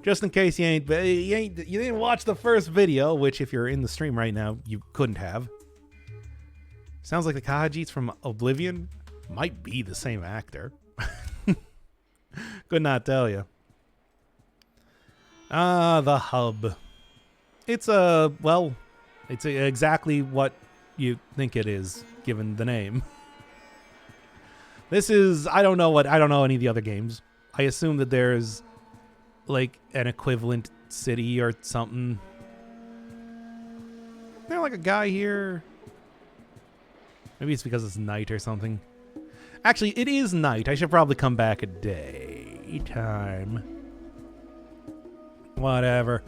S1: Just in case you didn't watch the first video, which if you're in the stream right now, you couldn't have. Sounds like the Khajiits from Oblivion might be the same actor. Could not tell you. The hub. It's it's exactly what you think it is, given the name. This is, I don't know any of the other games. I assume that there's like an equivalent city or something. Isn't there like a guy here? Maybe it's because it's night or something. Actually, it is night. I should probably come back at daytime. Whatever.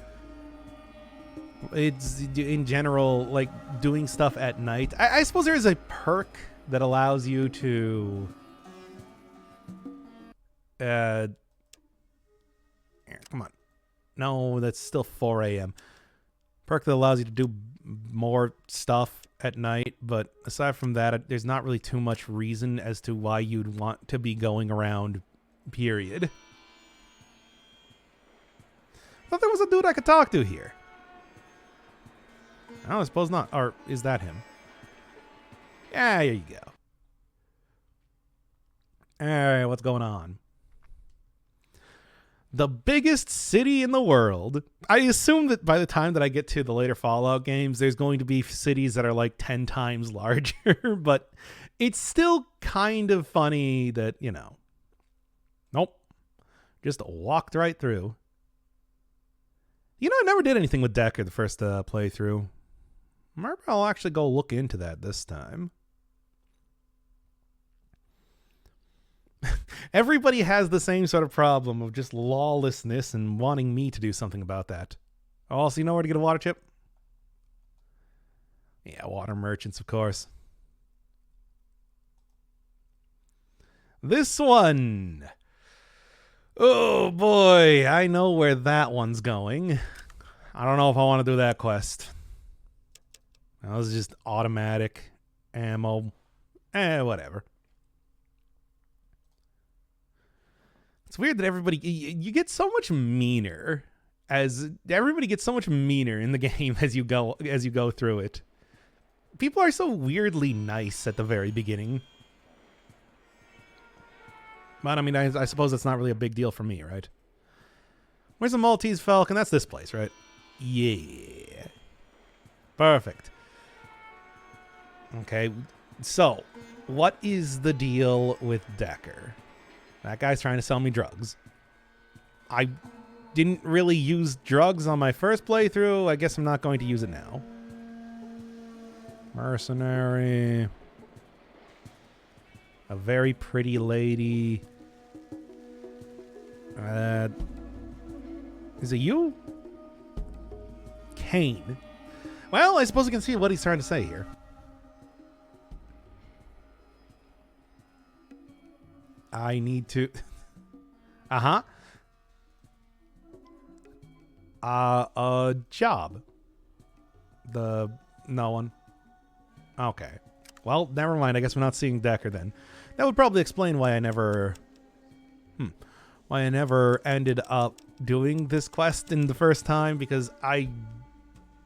S1: It's, in general, like, doing stuff at night. I suppose there is a perk that allows you to... here, come on. No, that's still 4 a.m. Perk that allows you to do more stuff at night, but aside from that, there's not really too much reason as to why you'd want to be going around, period. I thought there was a dude I could talk to here. Oh, I suppose not. Or is that him? Yeah, here you go. Alright, what's going on? The biggest city in the world. I assume that by the time that I get to the later Fallout games, there's going to be cities that are like 10 times larger, but it's still kind of funny that, you know. Nope. Just walked right through. You know, I never did anything with Decker the first playthrough. Maybe I'll actually go look into that this time. Everybody has the same sort of problem of just lawlessness and wanting me to do something about that. Oh, so you know where to get a water chip? Yeah, water merchants, of course. This one. Oh boy, I know where that one's going. I don't know if I want to do that quest. That was just automatic ammo. Whatever. It's weird that everybody, you get so much meaner everybody gets so much meaner in the game as you go through it. People are so weirdly nice at the very beginning. But I mean, I suppose that's not really a big deal for me, right? Where's the Maltese Falcon? That's this place, right? Yeah. Perfect. Okay, so what is the deal with Decker? That guy's trying to sell me drugs. I didn't really use drugs on my first playthrough. I guess I'm not going to use it now. Mercenary. A very pretty lady. Is it you? Kane. Well, I suppose we can see what he's trying to say here. I need to... Uh-huh. A job. No one. Okay. Well, never mind. I guess we're not seeing Decker then. That would probably explain why I never... Why I never ended up doing this quest in the first time, because I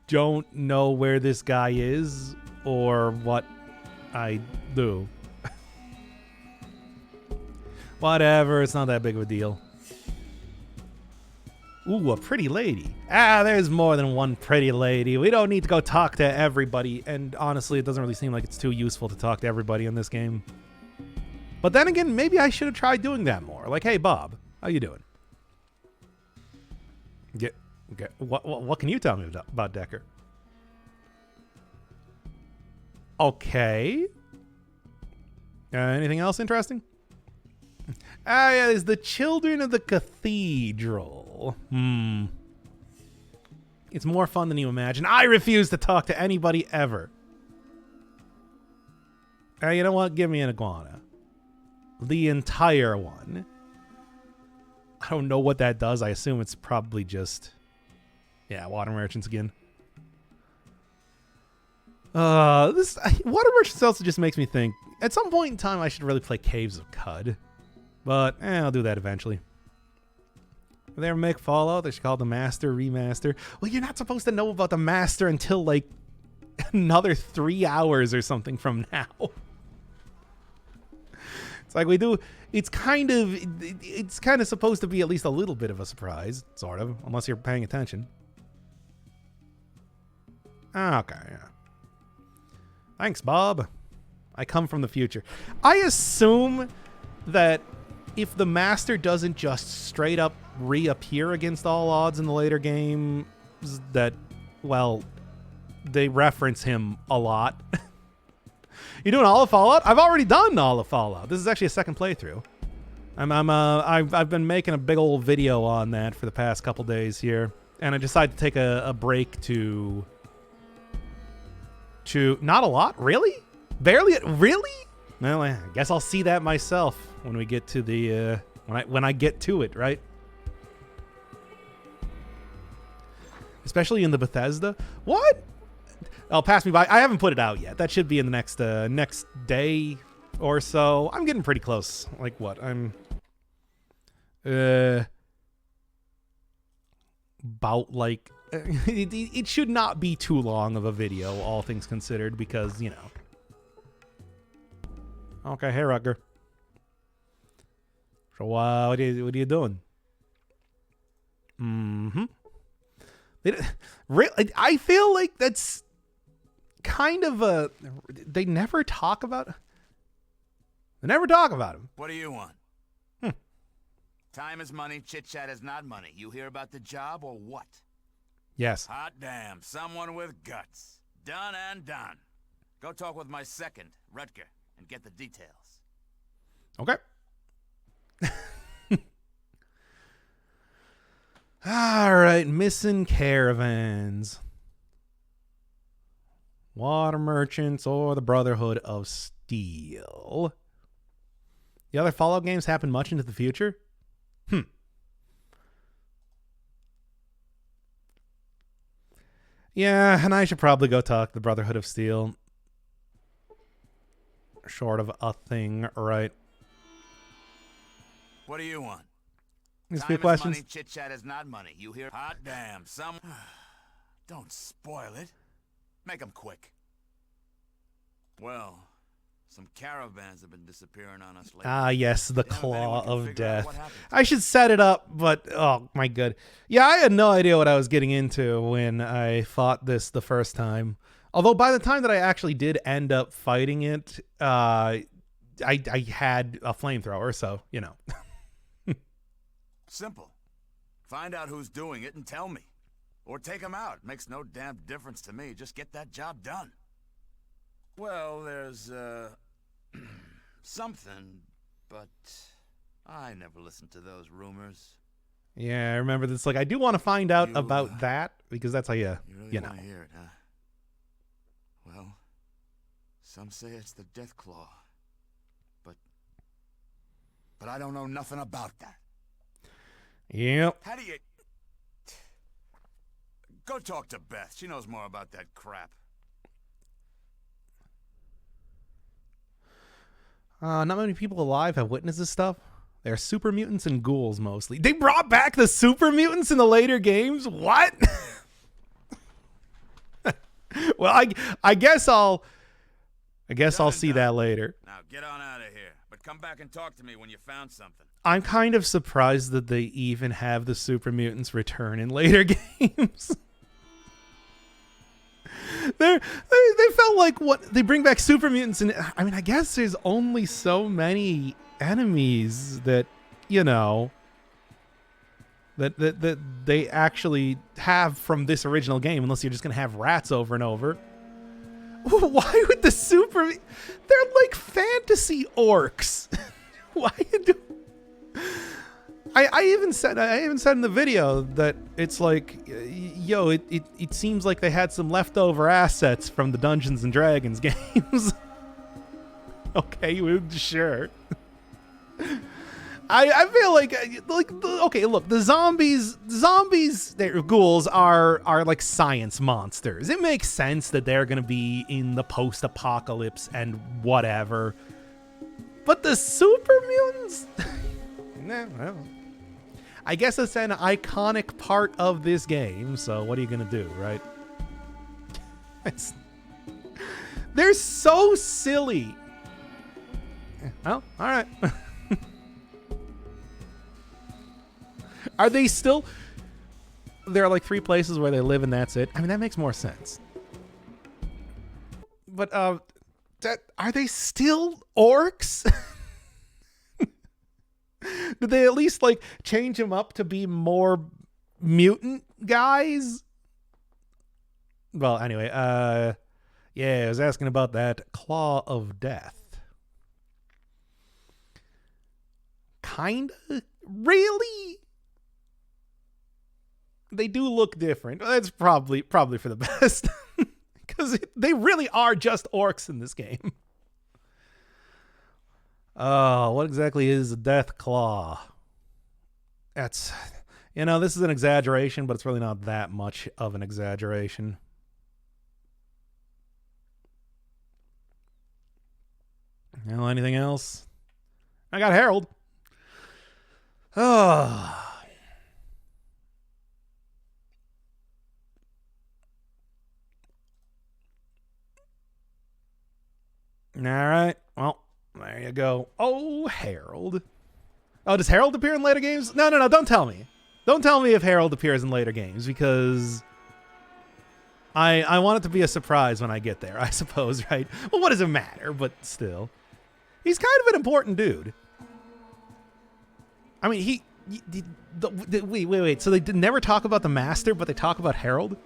S1: don't know where this guy is or what I do. Whatever, it's not that big of a deal. Ooh, a pretty lady. There's more than one pretty lady. We don't need to go talk to everybody. And honestly, it doesn't really seem like it's too useful to talk to everybody in this game. But then again, maybe I should have tried doing that more. Like, hey, Bob, how you doing? What can you tell me about Decker? Okay. Anything else interesting? Yeah, there's the Children of the Cathedral. It's more fun than you imagine. I refuse to talk to anybody ever. You know what? Give me an iguana. The entire one. I don't know what that does. I assume it's probably just... Yeah, water merchants again. This water merchants also just makes me think, at some point in time, I should really play Caves of Cud. But, I'll do that eventually. If they ever make Fallout, they should call it the Master Remaster. Well, you're not supposed to know about the Master until, like, another 3 hours or something from now. It's like we do... It's kind of supposed to be at least a little bit of a surprise, sort of, unless you're paying attention. Okay, yeah. Thanks, Bob. I come from the future. I assume that if the Master doesn't just straight up reappear against all odds in the later games, that, well, they reference him a lot. You doing all of Fallout? I've already done all of Fallout. This is actually a second playthrough. I've been making a big old video on that for the past couple days here, and I decided to take a break to not a lot, really, barely, really. Well, I guess I'll see that myself when we get to the when I get to it, right? Especially in the Bethesda. What? Oh, pass me by. I haven't put it out yet. That should be in the next day or so. I'm getting pretty close. Like what? I'm about like it should not be too long of a video, all things considered, because, you know. Okay, hey Rutger. So what are you doing? Mm-hmm. I feel like that's kind of a. They never talk about him.
S5: What do you want? Time is money, chit-chat is not money. You hear about the job or what?
S1: Yes.
S5: Hot damn, someone with guts. Done and done. Go talk with my second, Rutger, and get the details.
S1: Okay. All right, missing caravans. Water merchants or the Brotherhood of Steel. The other Fallout games happen much into the future? Yeah, and I should probably go talk to the Brotherhood of Steel. Short of a thing, right?
S5: What do you want?
S1: These
S5: Time
S1: few
S5: is
S1: questions.
S5: money, chit-chat is not money. You hear? Hot damn, some... Don't spoil it. Make 'em quick. Well, some caravans have been disappearing on us lately.
S1: Ah, yes, the
S5: Damn, if
S1: Claw
S5: anyone can
S1: of
S5: figure out
S1: Death.
S5: what happened.
S1: I should set it up, but oh my god. Yeah, I had no idea what I was getting into when I fought this the first time. Although by the time that I actually did end up fighting it, I had a flamethrower, so, you know.
S5: Simple. Find out who's doing it and tell me. Or take 'em out. Makes no damn difference to me. Just get that job done. Well, there's, something, but I never listened to those rumors.
S1: Yeah, I remember this. Like, I do want to find out
S5: You,
S1: about that, because that's how
S5: You really
S1: you know.
S5: want to hear it, huh? Well, some say it's the Death Claw. But I don't know nothing about that.
S1: Yep.
S5: How do you... Go talk to Beth. She knows more about that crap.
S1: Not many people alive have witnessed this stuff. They're super mutants and ghouls mostly. They brought back the super mutants in the later games? What? Well, I guess I'll see that later.
S5: Now get on out of here. But come back and talk to me when you found something.
S1: I'm kind of surprised that they even have the super mutants return in later games. They felt like what they bring back super mutants, and I mean, I guess there's only so many enemies that, you know, that they actually have from this original game, unless you're just gonna have rats over and over. Why would the super? They're like fantasy orcs. Why you do? I even said in the video that it's like, yo, it seems like they had some leftover assets from the Dungeons and Dragons games. Okay, well, sure. I feel like okay, look, the zombies, their ghouls are like science monsters. It makes sense that they're gonna be in the post-apocalypse and whatever. But the super mutants? Nah, well, I guess it's an iconic part of this game, so what are you gonna do, right? They're so silly. Well, all right. Are they still? There are like 3 places where they live, and that's it. I mean, that makes more sense. But are they still orcs? Did they at least like change him up to be more mutant guys? Well, anyway, yeah, I was asking about that Claw of Death. Kinda? Really? They do look different. That's probably for the best. Because they really are just orcs in this game. Oh, what exactly is a Death Claw? That's, this is an exaggeration, but it's really not that much of an exaggeration. Anything else? I got Harold. Oh. All right. Well, there you go. Oh, Harold. Oh, does Harold appear in later games? No. Don't tell me. Don't tell me if Harold appears in later games, because I want it to be a surprise when I get there, I suppose, right? Well, what does it matter? But still. He's kind of an important dude. I mean, wait. So they never talk about the Master, but they talk about Harold?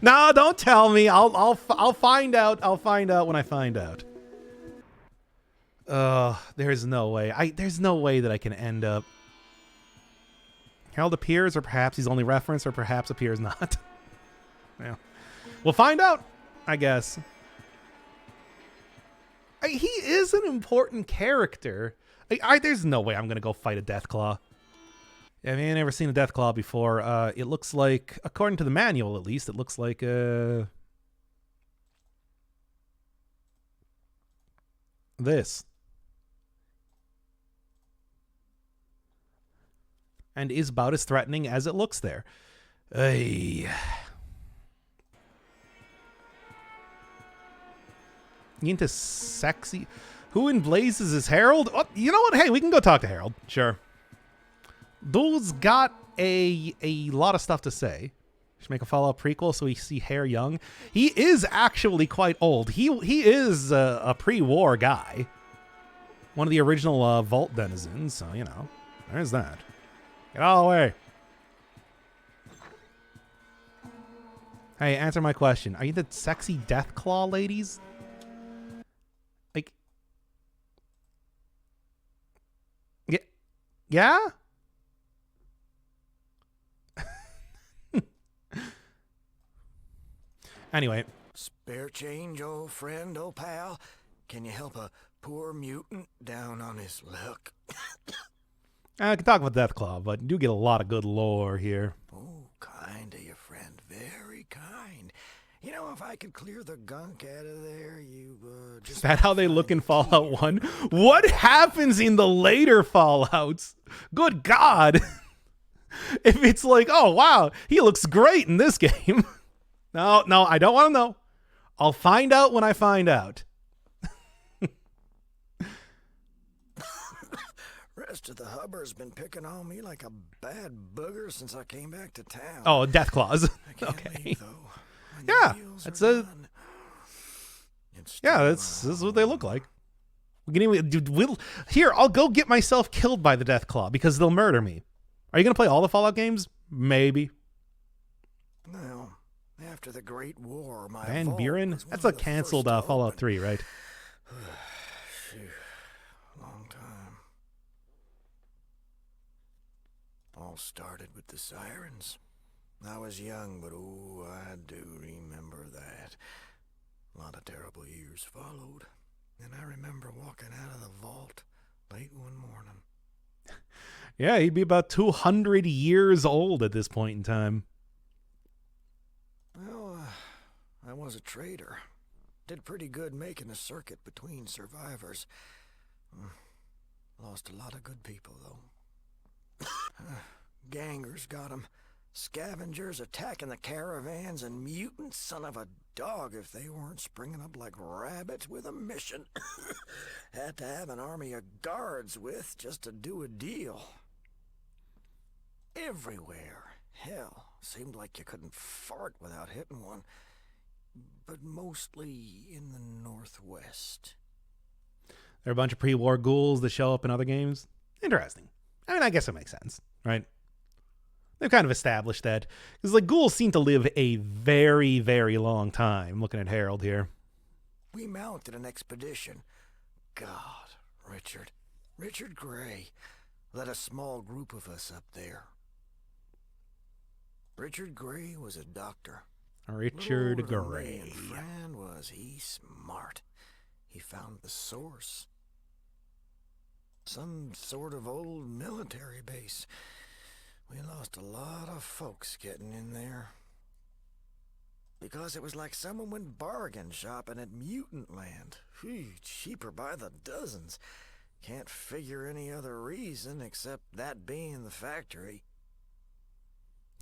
S1: No, don't tell me. I'll find out. I'll find out when I find out. There's no way. There's no way that I can end up. Harold appears, or perhaps he's only referenced, or perhaps appears not. Yeah, we'll find out, I guess. He is an important character. There's no way I'm gonna go fight a Deathclaw. I mean, I've never seen a Deathclaw before. It looks like, according to the manual at least, it looks like this. And is about as threatening as it looks there. Ay. You into sexy? Who in blazes is Harold? Oh, you know what? Hey, we can go talk to Harold. Sure. Dude's got a lot of stuff to say. Should make a Fallout prequel so we see Hare young. He is actually quite old. He is a pre-war guy. One of the original Vault denizens, so, there's that. Get all the way. Hey, answer my question. Are you the sexy Deathclaw ladies? Like... Yeah? Anyway.
S6: Spare change, old friend, old pal? Can you help a poor mutant down on his luck?
S1: I can talk about Deathclaw, but you do get a lot of good lore here.
S6: Oh, kind of you, friend. Very kind. If I could clear the gunk out of there, you just...
S1: Is that how they look in Fallout 1? What happens in the later Fallouts? Good God. If it's like, oh, wow, he looks great in this game. No, I don't want to know. I'll find out when I find out.
S6: Rest of the hubber's been picking on me like a bad booger since I came back to town.
S1: Oh, Deathclaws.
S6: Okay. Leave, though.
S1: Yeah, that's this is what they look like. We can even here. I'll go get myself killed by the Deathclaw because they'll murder me. Are you gonna play all the Fallout games? Maybe.
S6: Well, after the Great War, my
S1: Van
S6: vault
S1: Buren?
S6: was one
S1: That's
S6: of
S1: a
S6: the
S1: canceled
S6: first to
S1: Fallout
S6: open.
S1: 3, right?
S6: Phew. Long time. All started with the sirens. I was young, but I do remember that. A lot of terrible years followed, and I remember walking out of the vault late one morning.
S1: Yeah, he'd be about 200 years old at this point in time.
S6: Well, I was a trader. Did pretty good making a circuit between survivors. Lost a lot of good people, though. Gangers got 'em. Scavengers attacking the caravans, and mutant son of a dog if they weren't springing up like rabbits with a mission. Had to have an army of guards with just to do a deal. Everywhere. Hell, seemed like you couldn't fart without hitting one. But mostly in the northwest.
S1: There are a bunch of pre-war ghouls that show up in other games. Interesting. I mean, I guess it makes sense, right? They've kind of established that. Because, like, ghouls seem to live a very, very long time. Looking at Harold here.
S6: We mounted an expedition. God, Richard Gray led a small group of us up there. Richard Gray was a doctor.
S1: Richard
S6: Lord of
S1: Gray.
S6: me, and Fran, was he smart. He found the source. Some sort of old military base. We lost a lot of folks getting in there. Because it was like someone went bargain shopping at Mutant Land. Phew, cheaper by the dozens. Can't figure any other reason except that being the factory.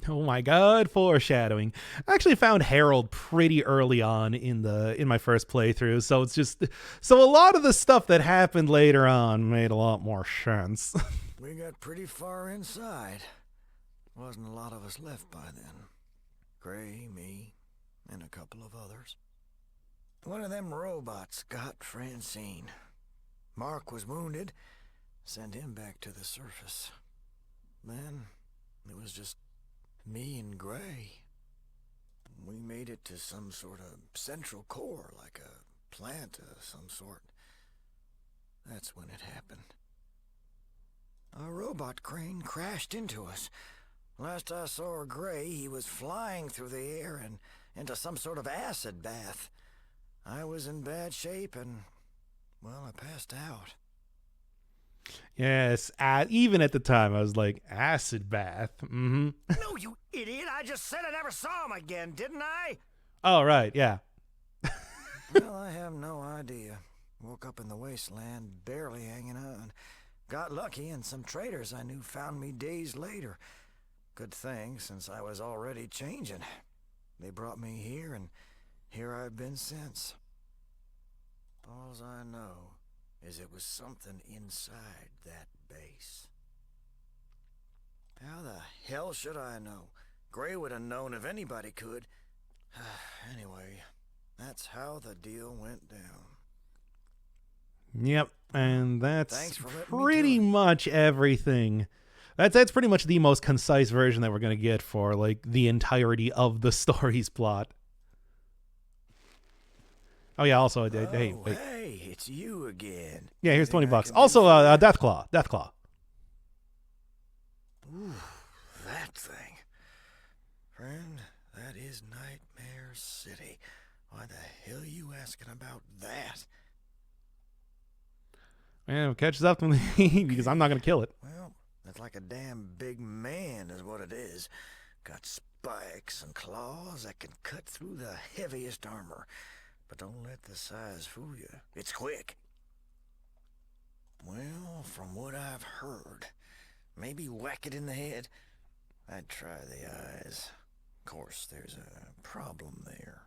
S1: Oh my god, foreshadowing. I actually found Harold pretty early on in my first playthrough, so it's just so a lot of the stuff that happened later on made a lot more sense.
S6: We got pretty far inside. Wasn't a lot of us left by then. Gray, me, and a couple of others. One of them robots got Francine. Mark was wounded. Sent him back to the surface. Then it was just me and Gray. We made it to some sort of central core, like a plant of some sort. That's when it happened. A robot crane crashed into us. Last I saw Gray, he was flying through the air and into some sort of acid bath. I was in bad shape and, well, I passed out.
S1: Yes, even at the time, I was like, acid bath. Mm-hmm.
S6: No, you idiot! I just said I never saw him again, didn't I?
S1: Oh, right, yeah.
S6: Well, I have no idea. Woke up in the wasteland, barely hanging on. Got lucky, and some traders I knew found me days later. Good thing, since I was already changing. They brought me here, and here I've been since. All I know is it was something inside that base. How the hell should I know? Gray would have known if anybody could. Anyway, that's how the deal went down.
S1: Yep, and that's
S6: Thanks for letting me
S1: pretty
S6: do it.
S1: much everything. That's pretty much the most concise version that we're going to get for, like, the entirety of the story's plot. Oh, yeah, also, I did. Hey, wait.
S6: Hey, it's you again.
S1: Yeah, here's
S6: Think I
S1: $20.
S6: can do
S1: Also,
S6: for you?
S1: Deathclaw. Deathclaw.
S6: Ooh, that thing. Friend, that is Nightmare City. Why the hell are you asking about that?
S1: Yeah, it catches up to me because I'm not going to kill it.
S6: Well, that's like a damn big man is what it is. Got spikes and claws that can cut through the heaviest armor. But don't let the size fool you. It's quick. Well, from what I've heard, maybe whack it in the head. I'd try the eyes. Of course, there's a problem there.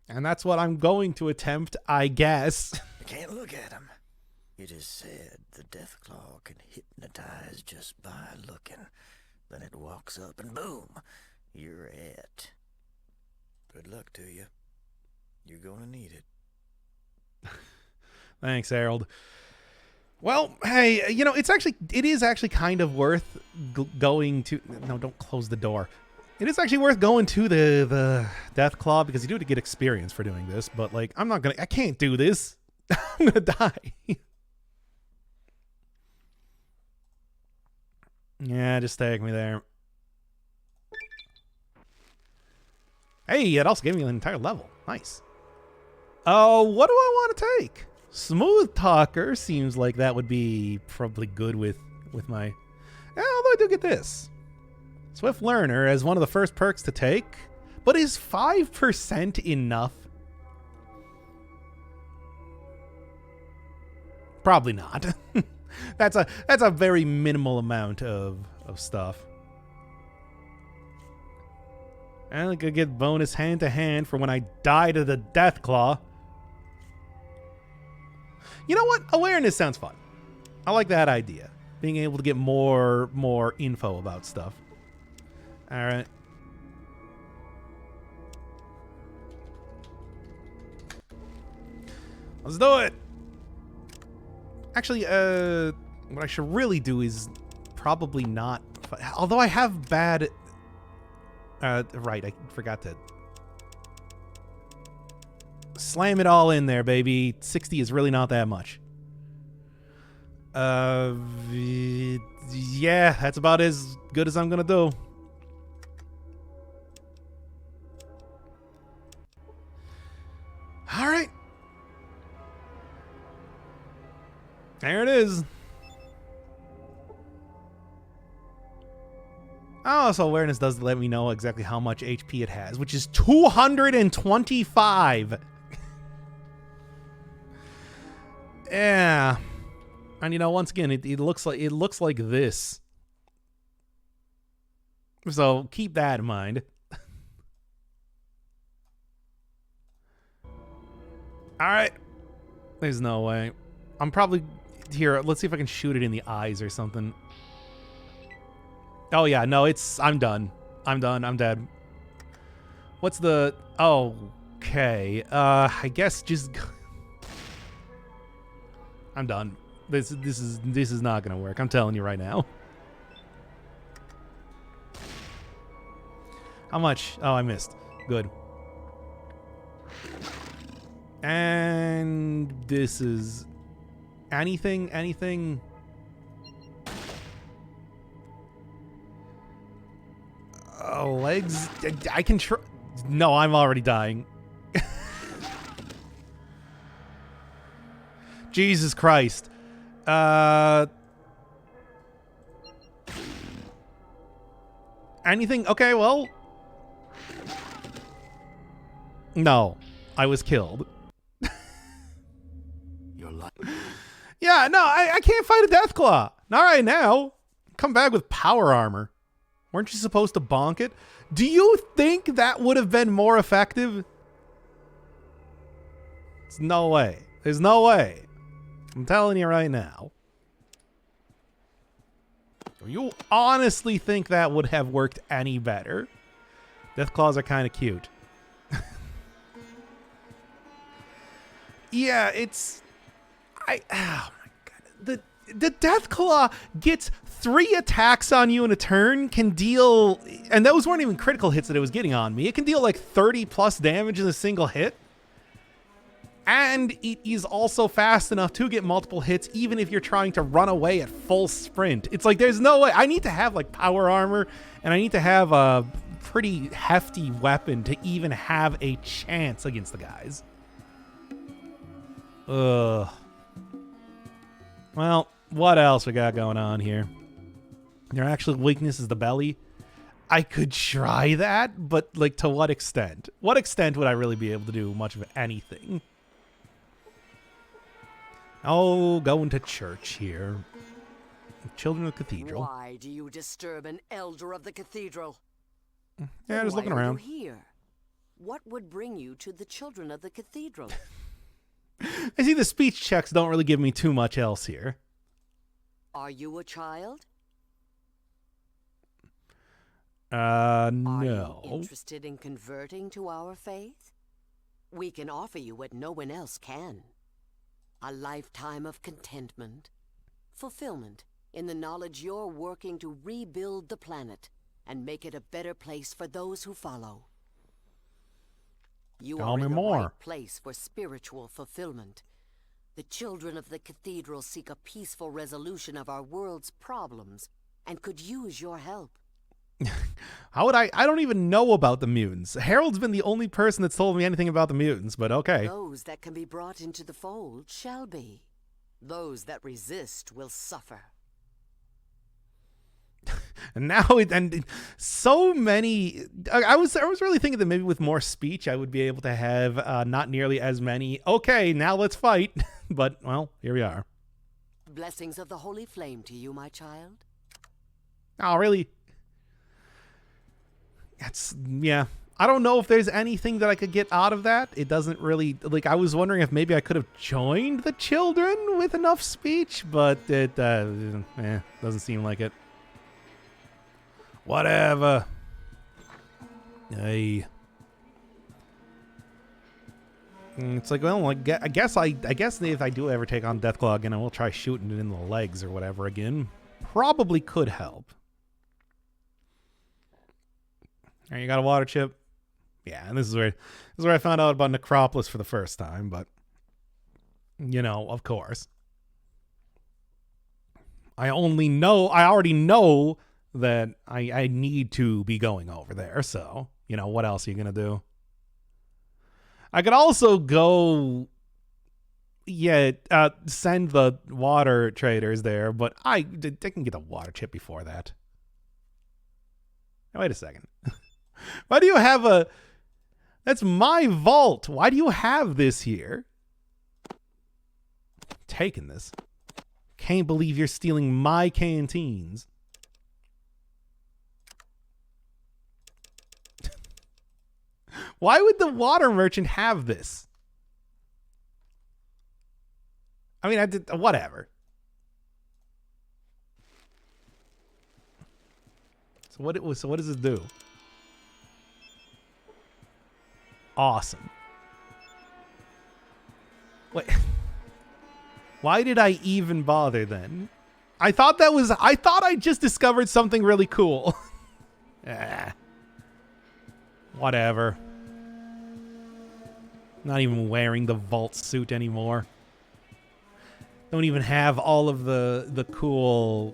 S1: And that's what I'm going to attempt, I guess.
S6: You can't look at him. It is said the Deathclaw can hypnotize just by looking. Then it walks up and boom, you're it. Good luck to you. You're gonna need it.
S1: Thanks, Harold. Well, hey, it is actually kind of worth going to... No, don't close the door. It is actually worth going to the Deathclaw because you do get experience for doing this, but, like, I can't do this. I'm gonna die. Yeah, just take me there. Hey, it also gave me an entire level. Nice. Oh, what do I want to take? Smooth Talker seems like that would be probably good with my... Yeah, although I do get this. Swift Learner as one of the first perks to take. But is 5% enough? Probably not. That's a very minimal amount of stuff. And I could get bonus hand to hand for when I die to the Deathclaw. You know what? Awareness sounds fun. I like that idea. Being able to get more info about stuff. All right. Let's do it. Actually, what I should really do is probably not... Although I have bad... right, I forgot to... Slam it all in there, baby. 60 is really not that much. Yeah, that's about as good as I'm gonna do. All right. There it is. Oh, so awareness does let me know exactly how much HP it has, which is 225. Yeah. And you know, once again, it looks like this. So keep that in mind. All right. There's no way. I'm probably here. Let's see if I can shoot it in the eyes or something. Oh yeah, no, I'm done. I'm dead. What's the... Oh, okay. I guess just... I'm done. This is not gonna work. I'm telling you right now. How much? Oh, I missed. Good. And this is... Anything? Legs? I can try... No, I'm already dying. Jesus Christ. Anything? Okay, well... No. I was killed.
S5: You're like...
S1: Yeah, no, I can't fight a Deathclaw. Not right now. Come back with power armor. Weren't you supposed to bonk it? Do you think that would have been more effective? There's no way. There's no way. I'm telling you right now. You honestly think that would have worked any better? Deathclaws are kind of cute. Yeah, it's... Oh my god. The Deathclaw gets 3 attacks on you in a turn, can deal... And those weren't even critical hits that it was getting on me. It can deal like 30 plus damage in a single hit. And it is also fast enough to get multiple hits, even if you're trying to run away at full sprint. It's like, there's no way. I need to have like power armor, and I need to have a pretty hefty weapon to even have a chance against the guys. Ugh. Well, what else we got going on here? Their actual weakness is the belly. I could try that, but like to what extent? What extent would I really be able to do much of anything? Oh, going to church here. Children of the Cathedral.
S7: Why do you disturb an elder of the cathedral?
S1: Yeah, just looking around.
S7: Why are you here? What would bring you to the children of the cathedral?
S1: I see the speech checks don't really give me too much else here.
S7: Are you a child?
S1: No.
S7: Are you interested in converting to our faith? We can offer you what no one else can. A lifetime of contentment, fulfillment in the knowledge you're working to rebuild the planet and make it a better place for those who follow. You
S1: Tell
S7: are
S1: me
S7: in the
S1: more.
S7: right place for spiritual fulfillment. The children of the cathedral seek a peaceful resolution of our world's problems and could use your help.
S1: How would I don't even know about the mutants. Harold's been the only person that's told me anything about the mutants, but okay.
S7: Those that can be brought into the fold shall be. Those that resist will suffer.
S1: And now and so many I was really thinking that maybe with more speech I would be able to have not nearly as many. Okay, now let's fight. But well, here we are.
S7: Blessings of the holy flame to you, my child.
S1: Oh, really? Yeah. I don't know if there's anything that I could get out of that. It doesn't really, like, I was wondering if maybe I could have joined the children with enough speech, but it doesn't seem like it. Whatever. Hey. It's like, well, I guess if I do ever take on Deathclaw again, I will try shooting it in the legs or whatever again. Probably could help. All right, you got a water chip. Yeah, and this is where I found out about Necropolis for the first time, but you know, of course. I already know that I need to be going over there, so, you know, what else are you going to do? I could also go, send the water traders there, but they can get a water chip before that. Now, wait a second. Why do you have that's my vault. Why do you have this here? Taking this. Can't believe you're stealing my canteens. Why would the water merchant have this? I mean, whatever. So what does this do? Awesome. Wait. Why did I even bother then? I thought I just discovered something really cool. Whatever. Not even wearing the vault suit anymore. Don't even have all of the cool.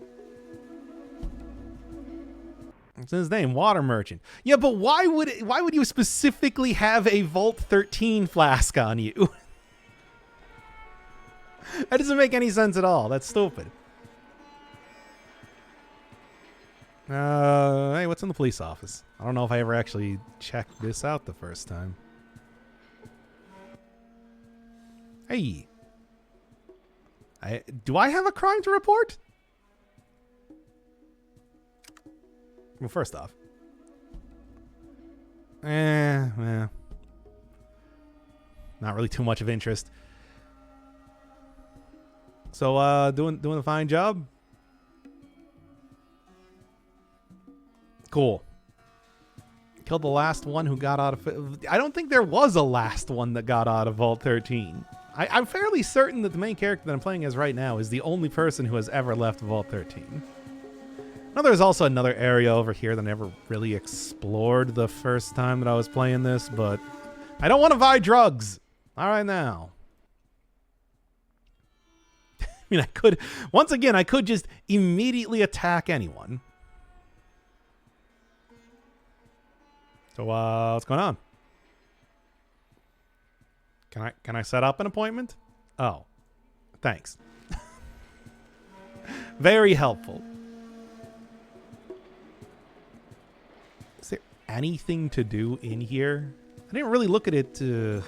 S1: What's his name? Water merchant. Yeah, but why would you specifically have a Vault 13 flask on you? That doesn't make any sense at all. That's stupid. Hey, what's in the police office? I don't know if I ever actually checked this out the first time. Hey. Do I have a crime to report? Well, first off. Not really too much of interest. So, doing a fine job? Cool. Killed the last one who got out of... I don't think there was a last one that got out of Vault 13. I'm fairly certain that the main character that I'm playing as right now is the only person who has ever left Vault 13. Now, there's also another area over here that I never really explored the first time that I was playing this, but I don't want to buy drugs. All right, now. I mean, I could just immediately attack anyone. So, what's going on? Can I set up an appointment? Oh, thanks. Very helpful. Is there anything to do in here? I didn't really look at it.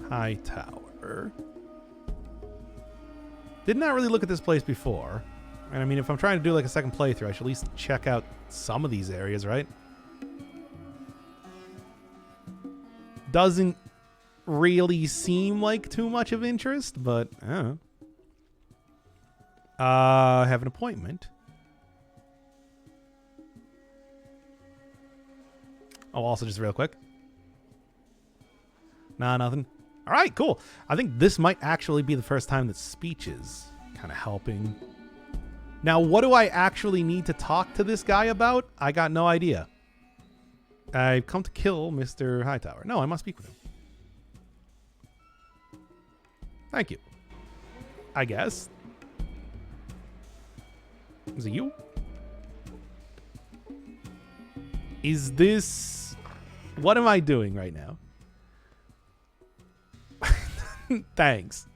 S1: Hightower. Did not really look at this place before. And I mean, if I'm trying to do like a second playthrough, I should at least check out some of these areas, right? Doesn't really seem like too much of interest, but I don't know. I have an appointment. Oh, also just real quick. Nah, nothing. All right, cool. I think this might actually be the first time that speech is kind of helping. Now, what do I actually need to talk to this guy about? I got no idea. I've come to kill Mr. Hightower. No, I must speak with him. Thank you. I guess. Is it you? Is this... What am I doing right now? Thanks.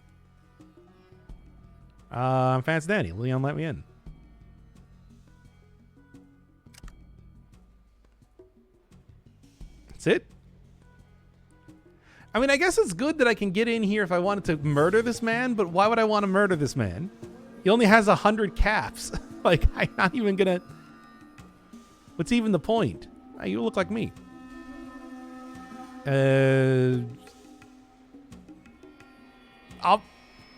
S1: I'm Fancy Danny. Leon, let me in. That's it? I mean, I guess it's good that I can get in here if I wanted to murder this man, but why would I want to murder this man? He only has 100 caps. Like, I'm not even gonna... What's even the point? You look like me.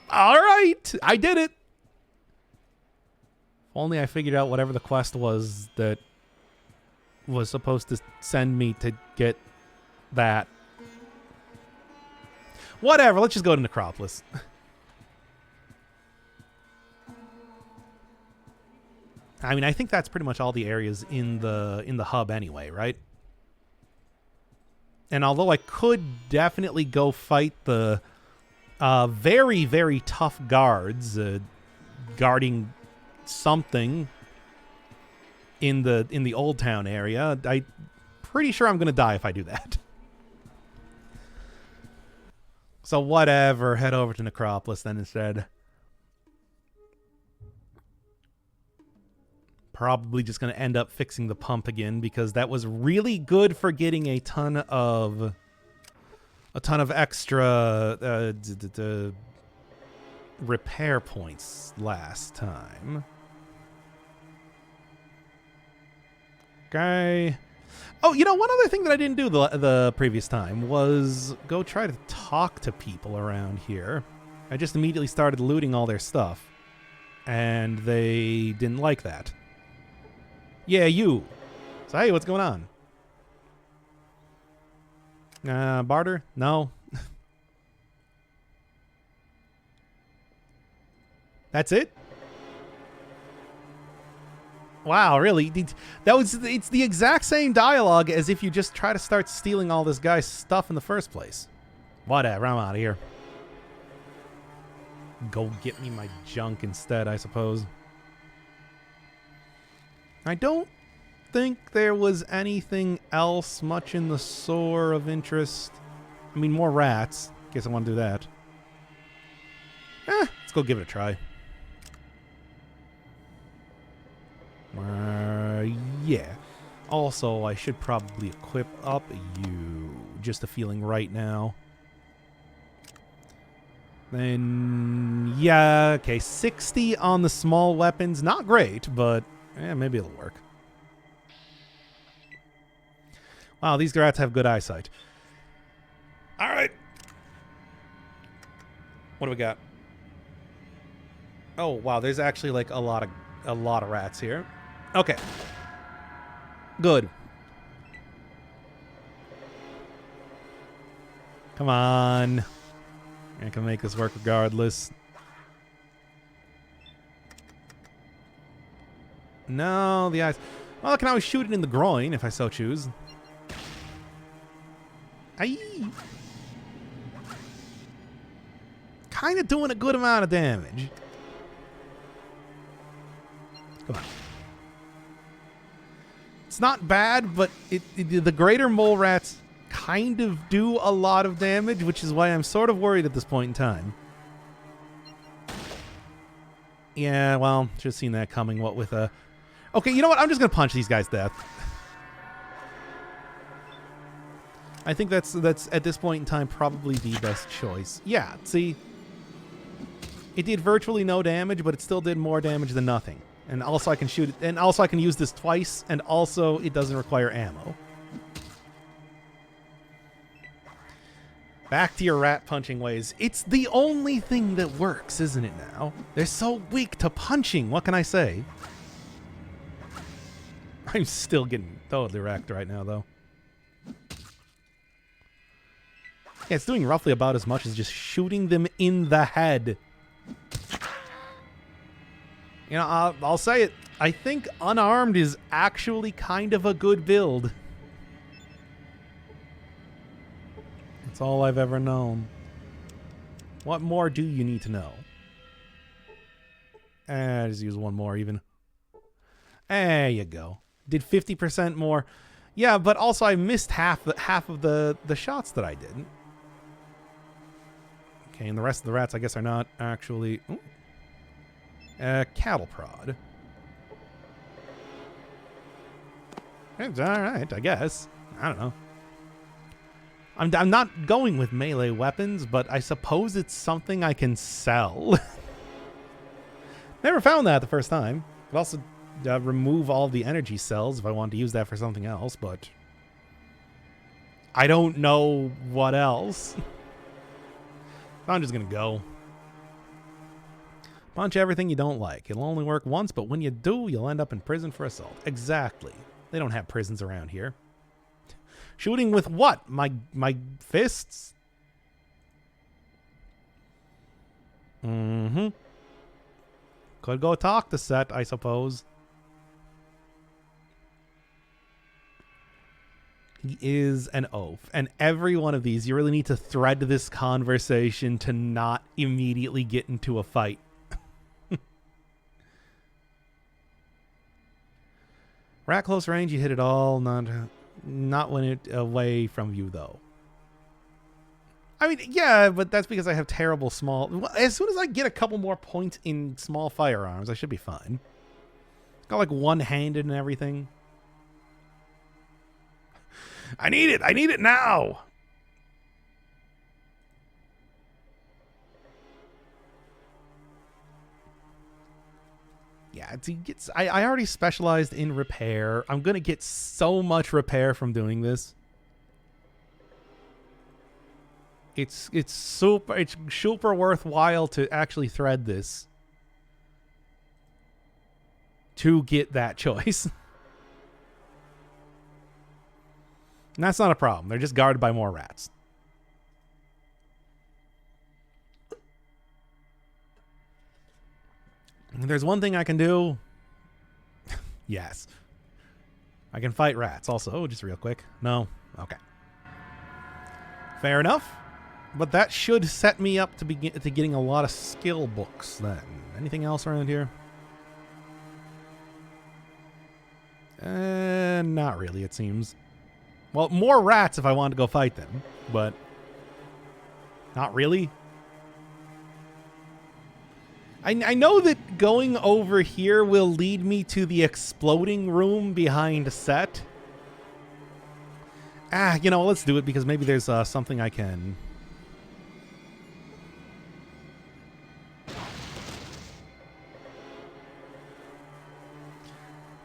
S1: All right, I did it. If only I figured out whatever the quest was that was supposed to send me to get that. Whatever, let's just go to Necropolis. I mean, I think that's pretty much all the areas in the hub anyway, right? And although I could definitely go fight the very, very tough guards guarding something in the Old Town area, I'm pretty sure I'm going to die if I do that. So whatever, head over to Necropolis then instead. Probably just going to end up fixing the pump again because that was really good for getting a ton of extra repair points last time. Okay. Oh, you know, one other thing that I didn't do the previous time was go try to talk to people around here. I just immediately started looting all their stuff, and they didn't like that. Yeah, you. So, hey, what's going on? Barter? No. That's it? Wow, really? It's the exact same dialogue as if you just try to start stealing all this guy's stuff in the first place. Whatever, I'm out of here. Go get me my junk instead, I suppose. I don't think there was anything else much in the sewer of interest. I mean, more rats. Guess I want to do that. Let's go give it a try. Yeah. Also, I should probably equip up you. Just a feeling right now. Then, yeah, okay, 60 on the small weapons. Not great, but maybe it'll work. Wow, these rats have good eyesight. All right. What do we got? Oh, wow, there's actually like a lot of rats here. Okay. Good. Come on. I can make this work regardless. No, the eyes. Well, I can always shoot it in the groin if I so choose. Aye. Kind of doing a good amount of damage. Come on. It's not bad, but the greater mole rats kind of do a lot of damage, which is why I'm sort of worried at this point in time. Yeah, well, should have seen that coming. What with a... Okay, you know what? I'm just going to punch these guys to death. I think that's at this point in time probably the best choice. Yeah, see? It did virtually no damage, but it still did more damage than nothing. And also I can shoot it, and also I can use this twice, and also it doesn't require ammo. Back to your rat punching ways. It's the only thing that works, isn't it now? They're so weak to punching, what can I say? I'm still getting totally wrecked right now, though. Yeah, it's doing roughly about as much as just shooting them in the head. You know, I'll say it. I think unarmed is actually kind of a good build. That's all I've ever known. What more do you need to know? Just use one more even. There you go. Did 50% more. Yeah, but also I missed half of the shots that I did. Okay, and the rest of the rats I guess are not actually... Ooh. Cattle prod. It's alright, I guess. I don't know. I'm not going with melee weapons, but I suppose it's something I can sell. Never found that the first time. Could also remove all the energy cells if I wanted to use that for something else, but I don't know what else. I'm just gonna go. Punch everything you don't like. It'll only work once, but when you do, you'll end up in prison for assault. Exactly. They don't have prisons around here. Shooting with what? My fists? Mm-hmm. Could go talk to Set, I suppose. He is an oaf. And every one of these, you really need to thread this conversation to not immediately get into a fight. Rat close range, you hit it all. Not when it away from you, though. I mean, yeah, but that's because I have terrible small... As soon as I get a couple more points in small firearms, I should be fine. Got like one-handed and everything. I need it! I need it now! Yeah, I already specialized in repair. I'm going to get so much repair from doing this. It's super worthwhile to actually thread this to get that choice. And that's not a problem. They're just guarded by more rats. If there's one thing I can do. Yes. I can fight rats also. Oh, just real quick. No? Okay. Fair enough. But that should set me up to getting a lot of skill books then. Anything else around here? Not really, it seems. Well, more rats if I want to go fight them, but not really. I know that going over here will lead me to the exploding room behind Set. You know, let's do it because maybe there's something I can...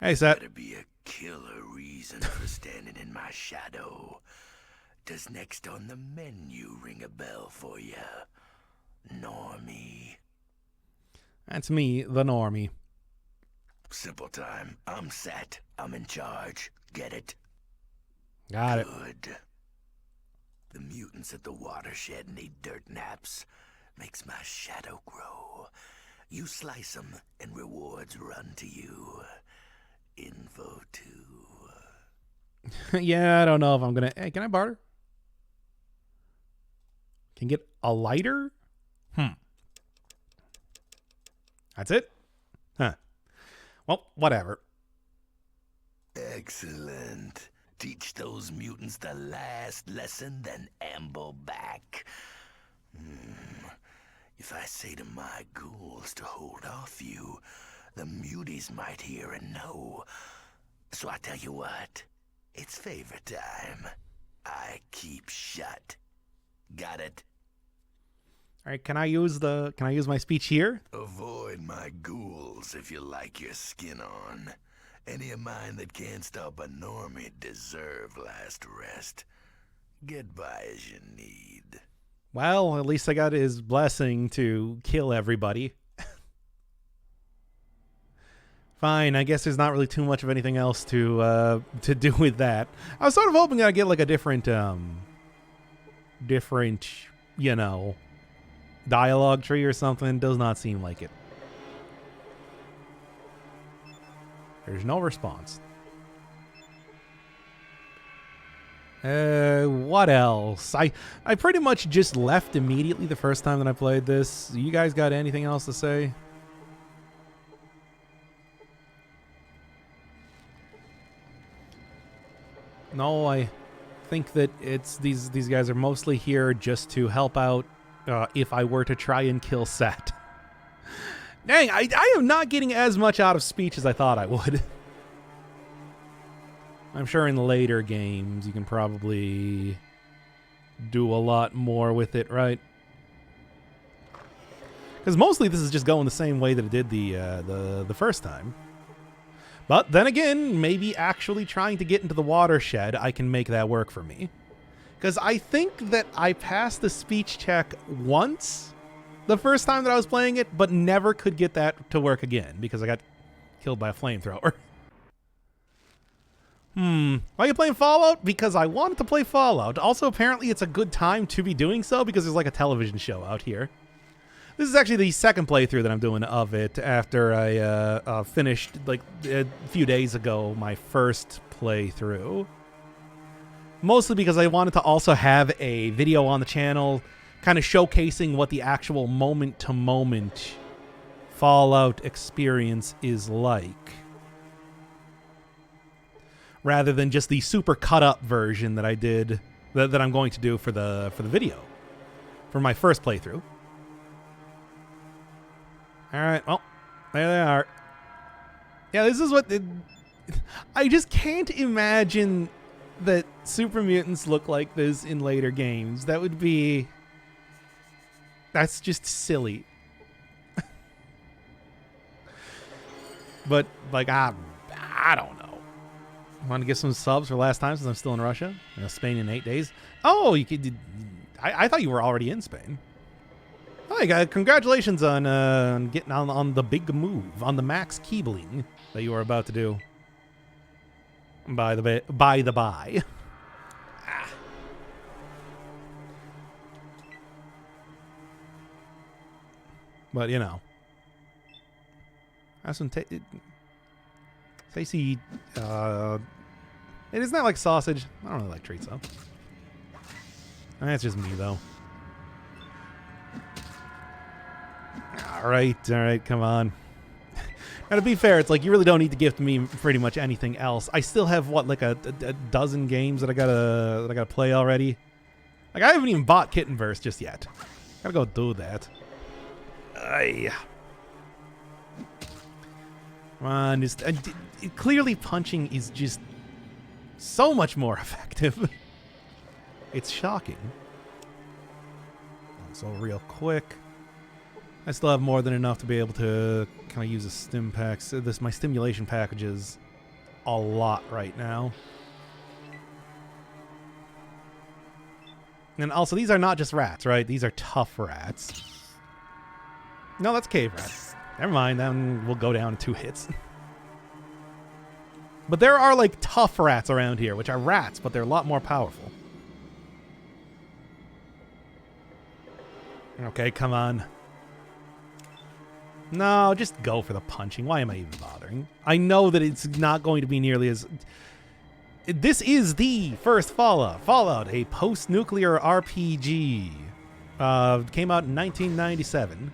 S1: Hey, Set.
S8: Better be a killer reason for standing in my shadow. Does next on the menu ring a bell for you, Normie?
S1: That's me, the Normie.
S8: Simple time. I'm Set. I'm in charge. Get it?
S1: Got it.
S8: Good. The mutants at the watershed need dirt naps. Makes my shadow grow. You slice 'em and rewards run to you. Info too.
S1: Yeah, I don't know if I'm gonna... Hey, can I barter? Can get a lighter? That's it? Huh. Well, whatever.
S8: Excellent. Teach those mutants the last lesson, then amble back. If I say to my ghouls to hold off you, the muties might hear and know. So I tell you what, it's favor time. I keep shut. Got it?
S1: All right, can I use my speech here?
S8: Avoid my ghouls if you like your skin on. Any of mine that can't stop a Normie deserve last rest. Get by as you need.
S1: Well, at least I got his blessing to kill everybody. Fine, I guess there's not really too much of anything else to do with that. I was sort of hoping I'd get like a different, you know, dialogue tree or something. Does not seem like it. There's no response. What else? I pretty much just left immediately the first time that I played this. You guys got anything else to say? No, I think that it's these guys are mostly here just to help out if I were to try and kill Set. Dang, I am not getting as much out of speech as I thought I would. I'm sure in later games you can probably do a lot more with it, right? Because mostly this is just going the same way that it did the first time. But then again, maybe actually trying to get into the watershed, I can make that work for me. Because I think that I passed the speech check once the first time that I was playing it, but never could get that to work again because I got killed by a flamethrower. Why are you playing Fallout? Because I wanted to play Fallout. Also, apparently it's a good time to be doing so because there's like a television show out here. This is actually the second playthrough that I'm doing of it after I finished, like, a few days ago, my first playthrough. Mostly because I wanted to also have a video on the channel kind of showcasing what the actual moment-to-moment Fallout experience is like, rather than just the super cut-up version that I did, that I'm going to do for the video, for my first playthrough. All right, well, there they are. Yeah, this is what... I just can't imagine that super mutants look like this in later games. That would be... That's just silly. But, like, I don't know. Want to get some subs for last time since I'm still in Russia? Spain in 8 days. Oh, you could... I thought you were already in Spain. Hi, guys. Congratulations on getting on the big move, on the max Keebling that you were about to do. By the by. Ah. But, you know. Have some tasty, it is not like sausage. I don't really like treats, though. That's just me, though. All right, come on. Now, to be fair, it's like you really don't need to gift me pretty much anything else. I still have, what, like a dozen games that I gotta play already? Like, I haven't even bought Kittenverse just yet. Gotta go do that. Come on, clearly punching is just so much more effective. It's shocking. So real quick, I still have more than enough to be able to kind of use a stim pack. So my stimulation packages a lot right now. And also, these are not just rats, right? These are tough rats. No, that's cave rats. Never mind, then we'll go down in 2 hits. But there are, like, tough rats around here, which are rats, but they're a lot more powerful. Okay, come on. No, just go for the punching. Why am I even bothering? I know that it's not going to be nearly as... This is the first Fallout. Fallout, a post-nuclear RPG. Came out in 1997.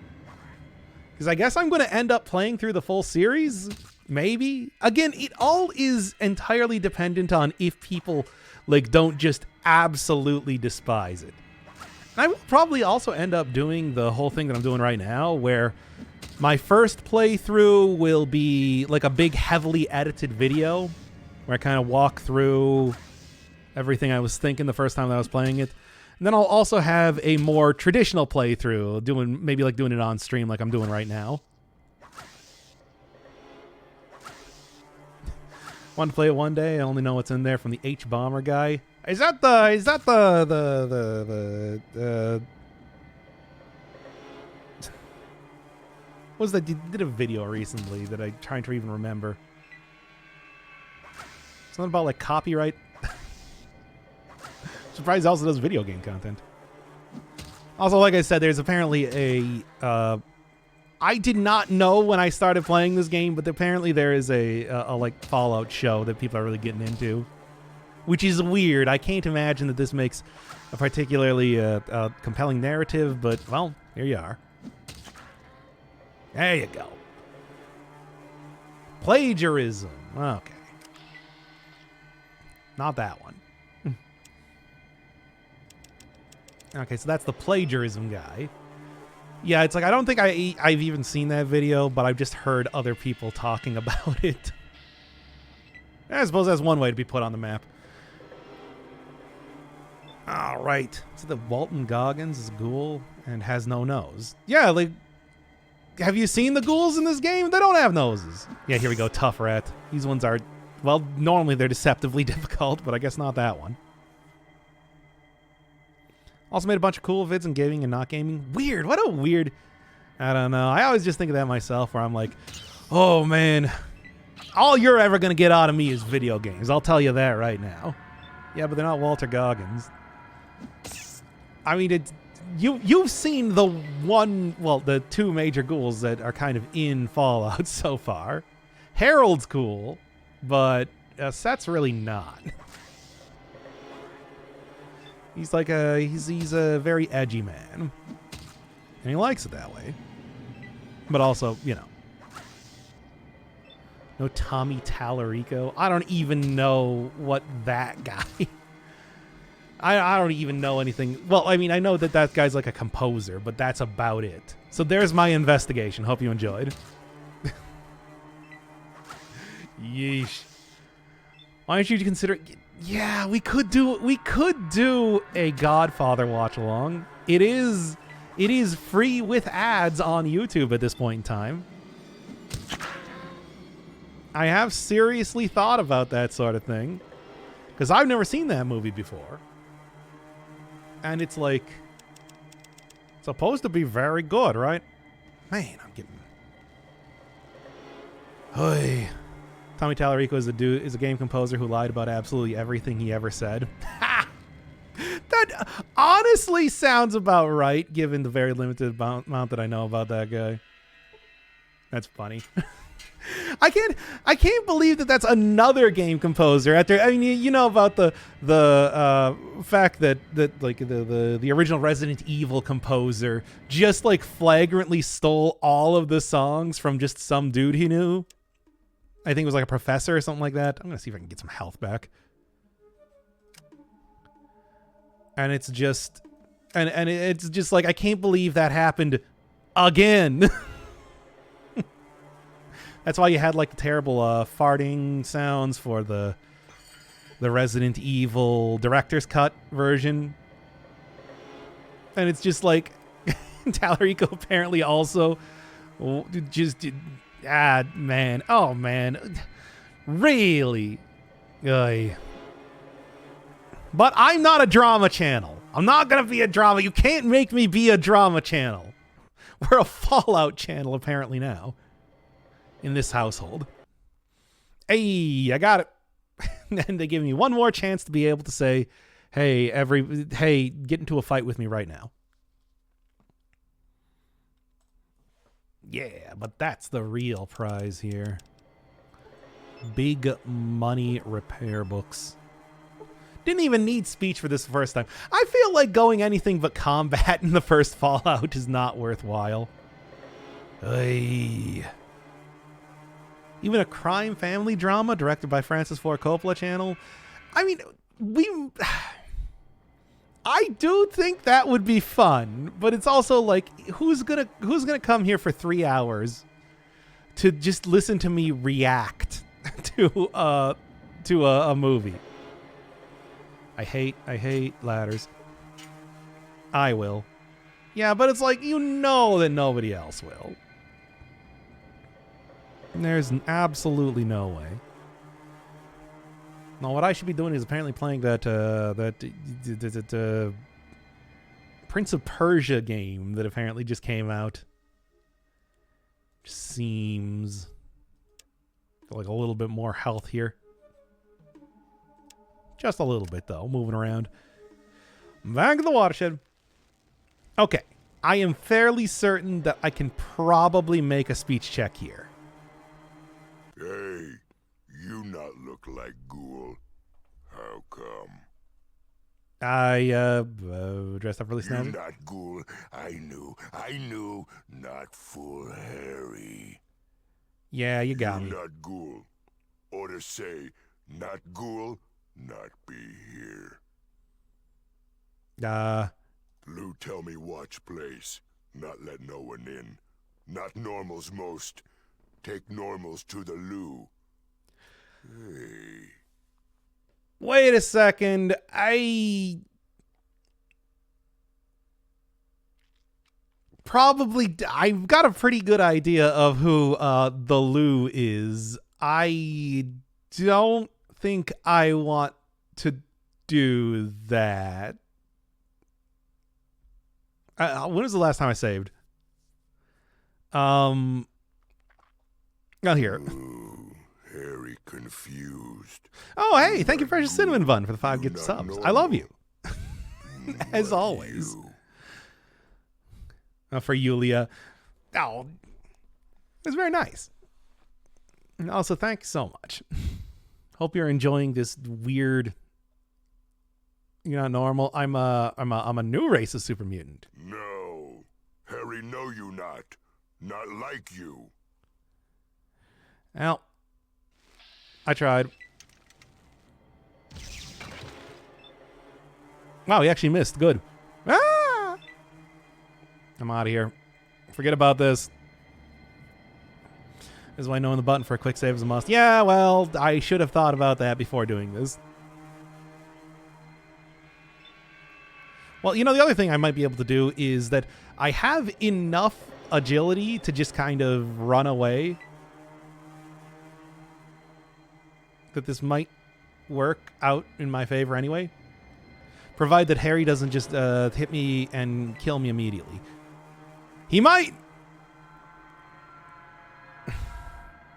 S1: Because I guess I'm going to end up playing through the full series. Maybe. Again, it all is entirely dependent on if people, like, don't just absolutely despise it. And I will probably also end up doing the whole thing that I'm doing right now, where my first playthrough will be like a big, heavily edited video, where I kind of walk through everything I was thinking the first time that I was playing it. And then I'll also have a more traditional playthrough, maybe doing it on stream like I'm doing right now. Want to play it one day? I only know what's in there from the H-Bomber guy. Is that what was that? He did a video recently that I'm trying to even remember. Something about, like, copyright. Surprised he also does video game content. Also, like I said, there's apparently a... I did not know when I started playing this game, but apparently there is a like, Fallout show that people are really getting into. Which is weird. I can't imagine that this makes a particularly compelling narrative, but, well, here you are. There you go. Plagiarism. Okay. Not that one. Okay, so that's the plagiarism guy. Yeah, it's like, I don't think I've even seen that video, but I've just heard other people talking about it. I suppose that's one way to be put on the map. All right. So the Walton Goggins is a ghoul and has no nose. Yeah, like, have you seen the ghouls in this game? They don't have noses. Yeah, here we go. Tough rat. These ones are, well, normally they're deceptively difficult, but I guess not that one. Also made a bunch of cool vids in gaming and not gaming. Weird. What a weird... I don't know. I always just think of that myself where I'm like, oh, man. All you're ever going to get out of me is video games. I'll tell you that right now. Yeah, but they're not Walter Goggins. I mean, you've seen the two major ghouls that are kind of in Fallout so far. Harold's cool, but Set's really not. He's like he's a very edgy man, and he likes it that way. But also, you know, no Tommy Tallarico. I don't even know what that guy. I don't even know anything. Well, I mean, I know that guy's like a composer, but that's about it. So there's my investigation. Hope you enjoyed. Yeesh. Why don't you consider? Yeah, we could do a Godfather watch along. It is free with ads on YouTube at this point in time. I have seriously thought about that sort of thing because I've never seen that movie before. And it's like supposed to be very good, right? Man, I'm getting. Hey, Tommy Tallarico is a game composer who lied about absolutely everything he ever said. That honestly sounds about right, given the very limited amount that I know about that guy. That's funny. I can't believe that that's another game composer after. I mean, you know about the fact that like the original Resident Evil composer just like flagrantly stole all of the songs from just some dude he knew. I think it was like a professor or something like that. I'm gonna see if I can get some health back. And it's just, and it's just like I can't believe that happened again. That's why you had like the terrible farting sounds for the Resident Evil director's cut version. And it's just like Tallarico apparently also just man. Oh man. Really? But I'm not a drama channel. I'm not going to be a drama. You can't make me be a drama channel. We're a Fallout channel apparently now. In this household. Hey, I got it. And they give me one more chance to be able to say, hey, get into a fight with me right now. Yeah, but that's the real prize here. Big money repair books. Didn't even need speech for this first time. I feel like going anything but combat in the first Fallout is not worthwhile. Hey. Even a crime family drama directed by Francis Ford Coppola channel. I mean, I do think that would be fun, but it's also like, who's gonna come here for 3 hours to just listen to me react to a movie? I hate ladders. I will. Yeah, but it's like, you know that nobody else will. There's absolutely no way. No, what I should be doing is apparently playing that Prince of Persia game that apparently just came out. Seems like a little bit more health here. Just a little bit though, moving around. Back to the watershed. Okay, I am fairly certain that I can probably make a speech check here.
S9: Hey, you not look like Ghoul. How come?
S1: I dressed up really snazzy.
S9: You not Ghoul. I knew. Not full Harry.
S1: Yeah, you got me.
S9: Not Ghoul. Or to say, not Ghoul, not be here. Lou tell me watch place. Not let no one in. Not normals most. Take normals to the loo. Hey.
S1: Wait a second. I've got a pretty good idea of who the Lou is. I don't think I want to do that. When was the last time I saved? Here.
S9: Ooh, Harry confused.
S1: Oh, hey, thank you, Precious Cinnamon Bun, for the 5 gift subs. I love you. As always. for Yulia. Oh, it's very nice. And also, thanks so much. Hope you're enjoying this weird. You're not normal. I'm a new race of super mutant.
S9: No, Harry, no, you not. Not like you.
S1: Well, I tried. Wow, he actually missed. Good. Ah! I'm out of here. Forget about this. This is why knowing the button for a quick save is a must. Yeah, well, I should have thought about that before doing this. Well, you know, the other thing I might be able to do is that I have enough agility to just kind of run away. That this might work out in my favor anyway. Provided that Harry doesn't just hit me and kill me immediately. He might!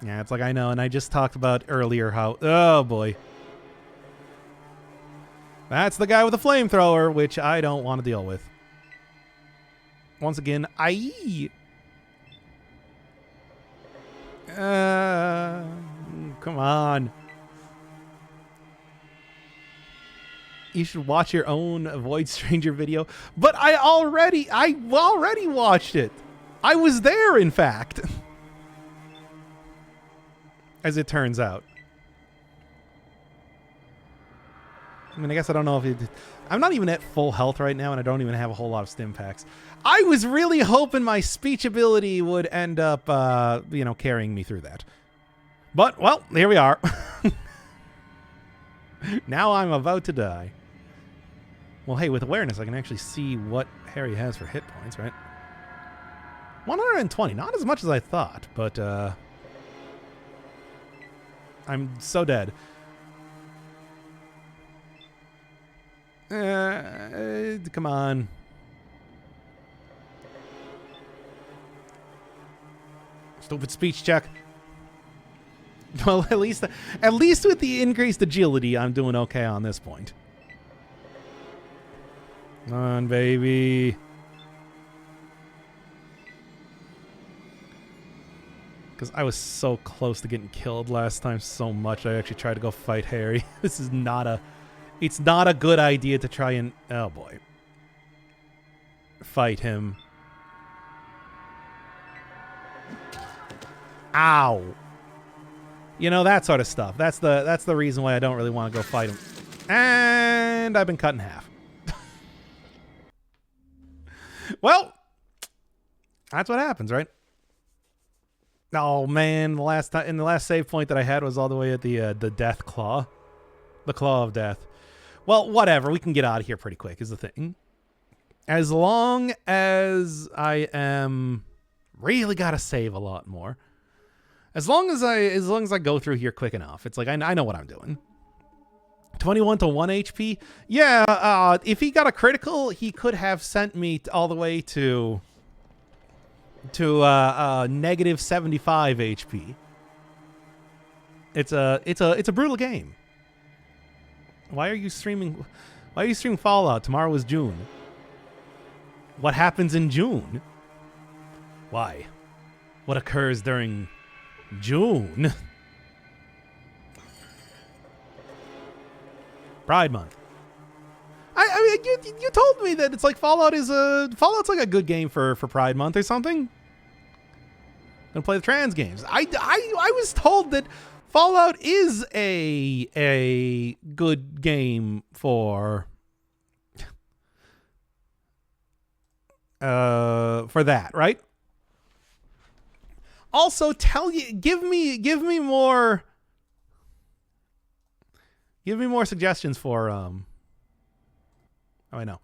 S1: Yeah, it's like I know, and I just talked about earlier how... Oh, boy. That's the guy with the flamethrower, which I don't want to deal with. Once again, come on. You should watch your own Avoid Stranger video. But I already watched it. I was there, in fact. As it turns out. I mean, I guess I don't know if it... I'm not even at full health right now, and I don't even have a whole lot of stim packs. I was really hoping my speech ability would end up, carrying me through that. But, well, here we are. Now I'm about to die. Well, hey, with awareness, I can actually see what Harry has for hit points, right? 120, not as much as I thought, but, I'm so dead. Come on. Stupid speech check. Well, at least with the increased agility, I'm doing okay on this point. Come on, baby. Because I was so close to getting killed last time so much, I actually tried to go fight Harry. This is not a... It's not a good idea to try and... Oh, boy. Fight him. Ow. You know, that sort of stuff. That's the reason why I don't really want to go fight him. And I've been cut in half. Well, that's what happens, right? Oh man, the last save point that I had was all the way at the death claw, the claw of death. Well, whatever. We can get out of here pretty quick. Is the thing. As long as I am really gotta save a lot more. As long as I go through here quick enough, it's like I know what I'm doing. 21 to 1 HP. Yeah, if he got a critical, he could have sent me all the way to negative 75 HP. It's a brutal game. Why are you streaming Fallout? Tomorrow is June. What happens in June? Why? What occurs during June? Pride Month. I mean, you told me that it's like Fallout's like a good game for Pride Month or something. Gonna play the trans games. I was told that Fallout is a good game for that, right? Also, give me more suggestions for Oh, I know.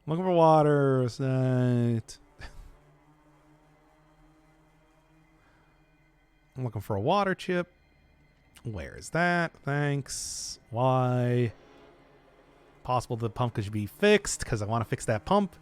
S1: I'm looking for water. I'm looking for a water chip. Where is that? Thanks. Why? Possible the pump could be fixed because I want to fix that pump.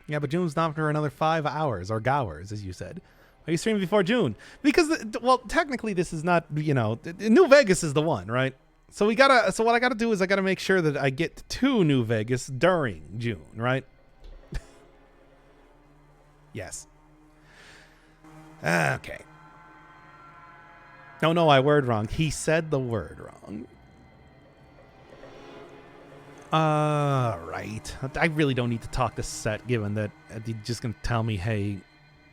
S1: Yeah, but June's not for another 5 hours, or Gowers, as you said. Are you streaming before June? Because, well, technically this is not, New Vegas is the one, right? So what I gotta do is I gotta make sure that I get to New Vegas during June, right? Yes. Okay. No, I word wrong. He said the word wrong. Right. I really don't need to talk to Set, given that he's just gonna tell me, "Hey,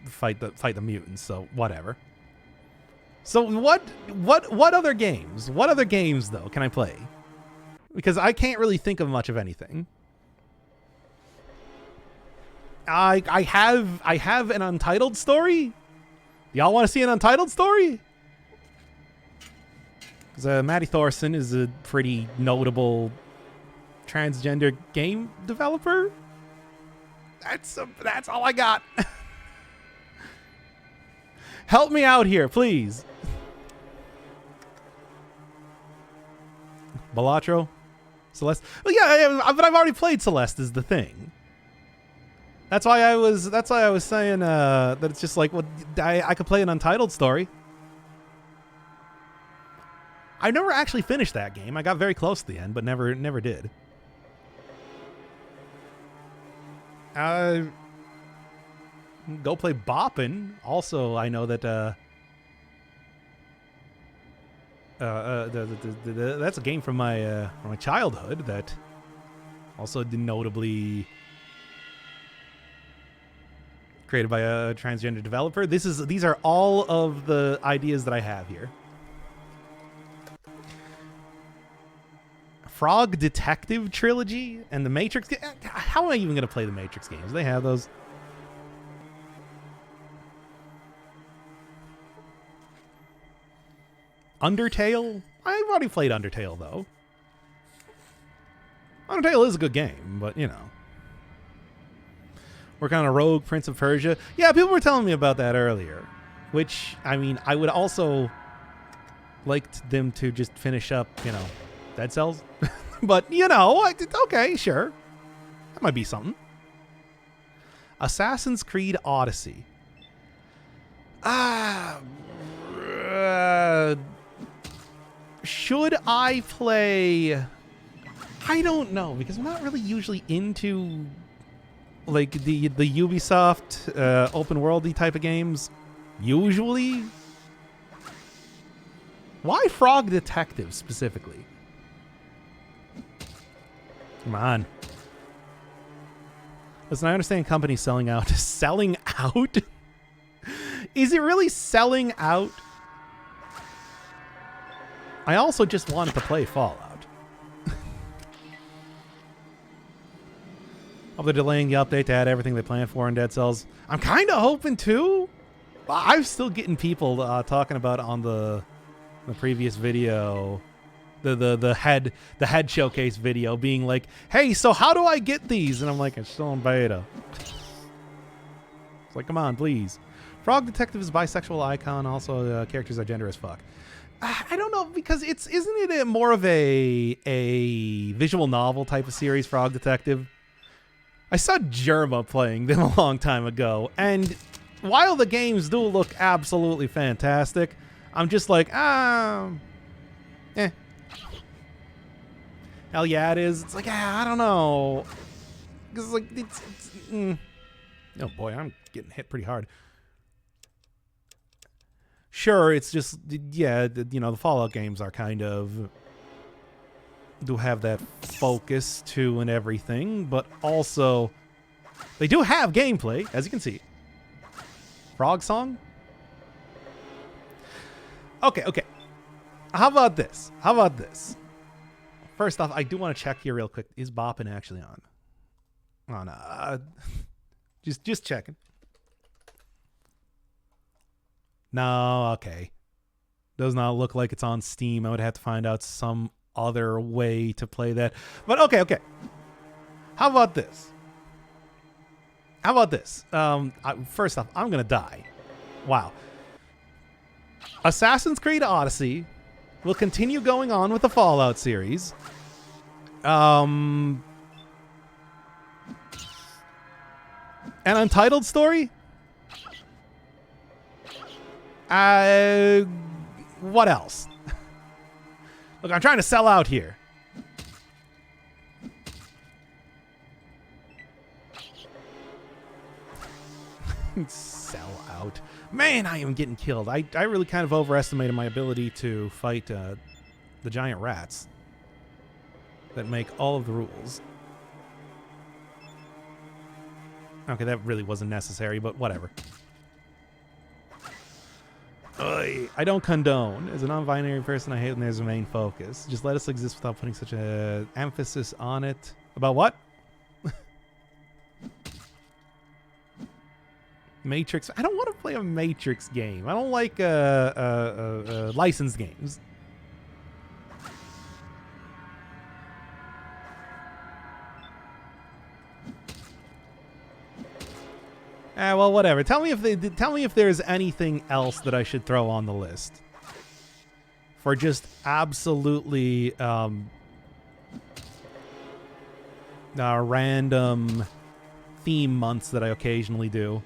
S1: fight the mutants." So whatever. So what other games? What other games though can I play? Because I can't really think of much of anything. I have an Untitled story. Y'all want to see an Untitled story? Because Matty Thorson is a pretty notable transgender game developer. That's all I got. Help me out here, please. Balatro? Celeste? Well, yeah, but I've already played Celeste is the thing. That's why I was saying that it's just like, well, I could play an Untitled story. I never actually finished that game. I got very close to the end, but never did. Go play Boppin'. Also, I know that that's a game from my childhood that also notably created by a transgender developer. These are all of the ideas that I have here. Frog Detective Trilogy and the Matrix. How am I even going to play the Matrix games? They have those. Undertale? I've already played Undertale, though. Undertale is a good game, but, you know. Working on a Rogue Prince of Persia. Yeah, people were telling me about that earlier. Which, I mean, I would also like them to just finish up, you know, Dead Cells. But, you know, okay, sure. That might be something. Assassin's Creed Odyssey. Should I play? I don't know, because I'm not really usually into like the Ubisoft open worldy type of games. Usually. Why Frog Detective specifically? Come on. Listen, I understand companies selling out. Selling out? Is it really selling out? I also just wanted to play Fallout. Hope they're delaying the update to add everything they planned for in Dead Cells. I'm kind of hoping to. I'm still getting people talking about on the previous video, the head showcase video, being like, "Hey, so how do I get these?" And I'm like, "It's still in beta." It's like, come on, please. Frog Detective is a bisexual icon. Also, characters are gender as fuck. I don't know, because isn't it more of a visual novel type of series, Frog Detective? I saw Jerma playing them a long time ago, and while the games do look absolutely fantastic, I'm just like, Hell yeah, it is. It's like, I don't know. Because like, oh boy, I'm getting hit pretty hard. Sure, it's just, yeah, you know, the Fallout games are kind of, do have that focus to and everything, but also, they do have gameplay, as you can see. Frog Song? Okay. How about this? First off, I do want to check here real quick. Is Boppin' actually on? Just checking. No, okay. Does not look like it's on Steam. I would have to find out some other way to play that. But okay. How about this? First off, I'm going to die. Wow. Assassin's Creed Odyssey will continue going on with the Fallout series. An Untitled story? What else? Look, I'm trying to sell out here. Sell out. Man, I am getting killed. I really kind of overestimated my ability to fight the giant rats that make all of the rules. Okay, that really wasn't necessary, but whatever. I don't condone. As a non-binary person, I hate when there's a main focus. Just let us exist without putting such an emphasis on it. About what? Matrix. I don't want to play a Matrix game. I don't like licensed games. Well, whatever. Tell me if there's anything else that I should throw on the list for just absolutely random theme months that I occasionally do.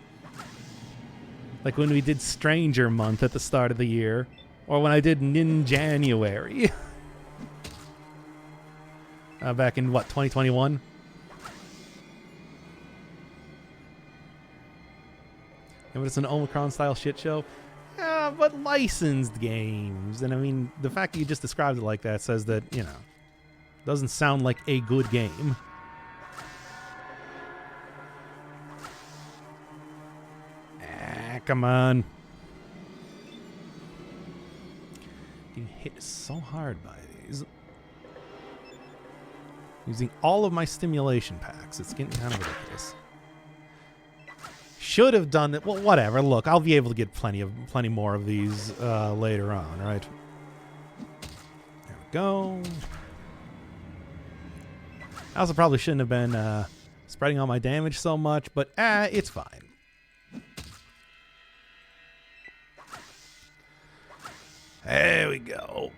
S1: Like when we did Stranger Month at the start of the year, or when I did January. Back in, what, 2021? Yeah, but it's an Omicron-style shit show. Yeah, but licensed games. And I mean, the fact that you just described it like that says that, you know, doesn't sound like a good game. Come on. Getting hit so hard by these. Using all of my stimulation packs. It's getting kind of ridiculous. Should have done it. Well, whatever. Look, I'll be able to get plenty more of these later on, right? There we go. I also probably shouldn't have been spreading all my damage so much, but it's fine. There we go.